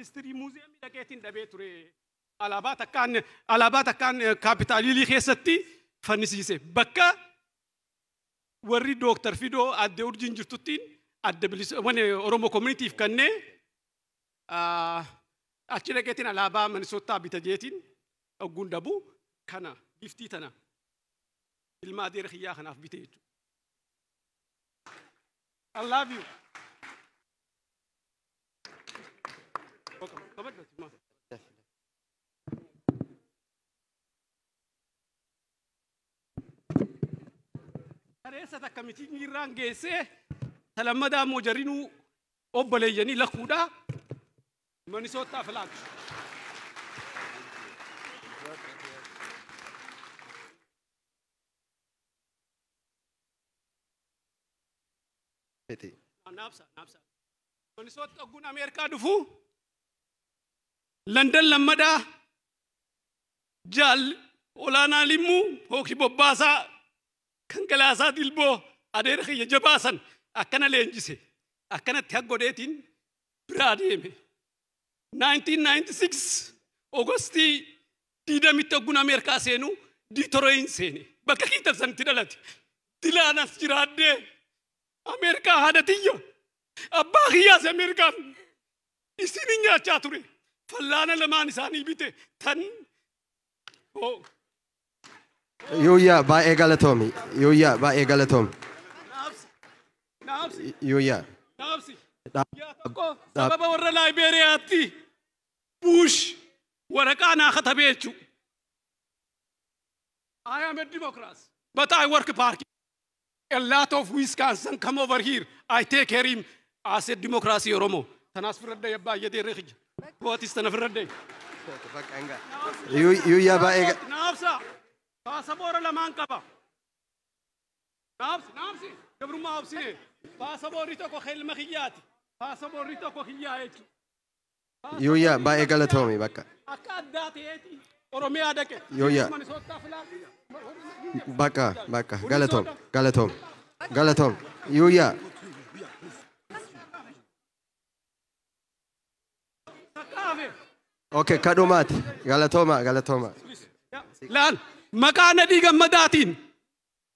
History museum dhaqeetiin dhabee ture alaabaa takkaan kaapitaalii keessatti fannisiise bakka warri Dr. Fidoo adde urjiin jirtuttiin adda bilisummaa Oromoo communityif kannee achi dhaqeetiin alaabaa Minisootaa bitajeetiin ogguun dhabuu kana giftii tana ilmaa adeera xiyyaa kanaaf bitee jechuudha. I love you. Kareessa takka mitiin irraan geessee talammadaa moojarinuu obboleeyyanii lakuudhaa Minisootaa filaatu. Naapsa. Minisootaa ogguun Ameerikaa dhufuu London lammadaa jaal olaanaa limmuu hooki bobbaasaa kan galaasaa dilboo adeera kiyya jabaasan akkana leenjise akkanatti haggodheetiin biraa deeme 1996 Augustii 20 ogguun Ameerikaa seenuu Diitoroyin seene bakka kiitalsanitti dhalate dilaanas jiraadhee Ameerikaa haadhatiyyo abbaa kiyyaas Ameerikaan isin nyaachaa ture. Fallaana lamaan isaanii bite tan Yuuyyaa baay'ee galatoomi. Yuuyyaa baay'ee galatoomi. Yuuyyaa. Sababa warra Laayiberiyaatti Bush waraqaa naa katabee jechuudha. I am a Democrat, but I work party. A lot of Wisconsin come over here. I take care of him as a democracy Oromo. Tanas Fredda yabba yede rekij. What is the Fredda? Yuuyyaa baay'ee. Naapsa. Paasabora lamaan qaba. Naapsi. Gabrummaa obsine. Paasaborri tokko helma kiyyaati. Paasaborri tokko kiyyaa jechuudha. Yuuyyaa baay'ee galatoomi bakka. Akka addaa ta'eeti Oromiyaa dhaqe. Yuuyyaa. Bakka galatoom. Yuuyyaa. Okay, kadhumaati. Galatooma. Laal maqaa Nadii Gammadaatiin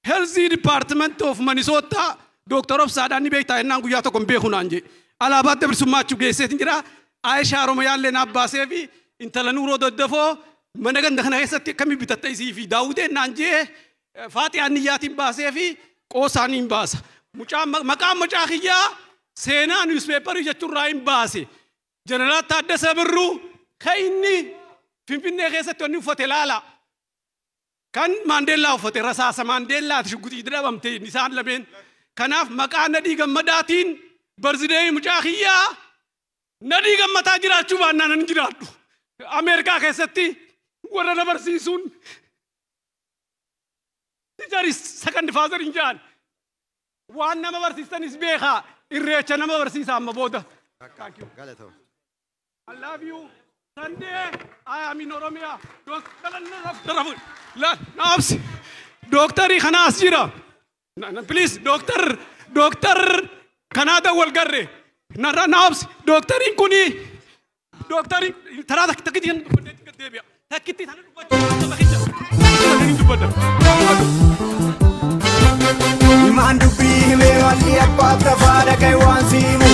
Health Department of Minnesota Dr. Obsaadhaan ni beektaa ennaan guyyaa tokko hin beeku naan jee alaabaa bilisummaa achuu geesseetiin jira Aayishaa Oromiyaallee naaf baasee fi intala Nuuroo Doddafoo mana ganda kana keessatti akkamii bitatta isii fi Daawudeen naan jee Faatiyaan Niyyaatiin baasee fi Qoosaaniin baasa. Maqaan macaa kiyyaa seenaa newspaperii jechuurraa hin baase jeneraal Taaddasee Birruu kan inni Finfinnee keessatti wanni uffate ilaala. Kan Maandeellaa uffate rasaasa Maandeellaati shugguxii dhabamte isaan lameen. Kanaaf maqaa Nadhii Gammadaatiin barzideeyi mucaa kiyyaa Nadhii Gammadaa jiraachuu baannaan hin jiraadhu. Ameerikaa keessatti warra na barsiisuun tijaris second father hin jaan. Waan nama barsiisanis beekaa irreecha nama barsiisa amma booda. I love you. Sunday, I am in Oromia. Doctor Khanas jira. Please, doctor Kanada Walgarre. Naabs, doctor Kuni. Doctor Tarada Takitan. Takitan. Mandu bi me wali appa tafara kai wansi mu.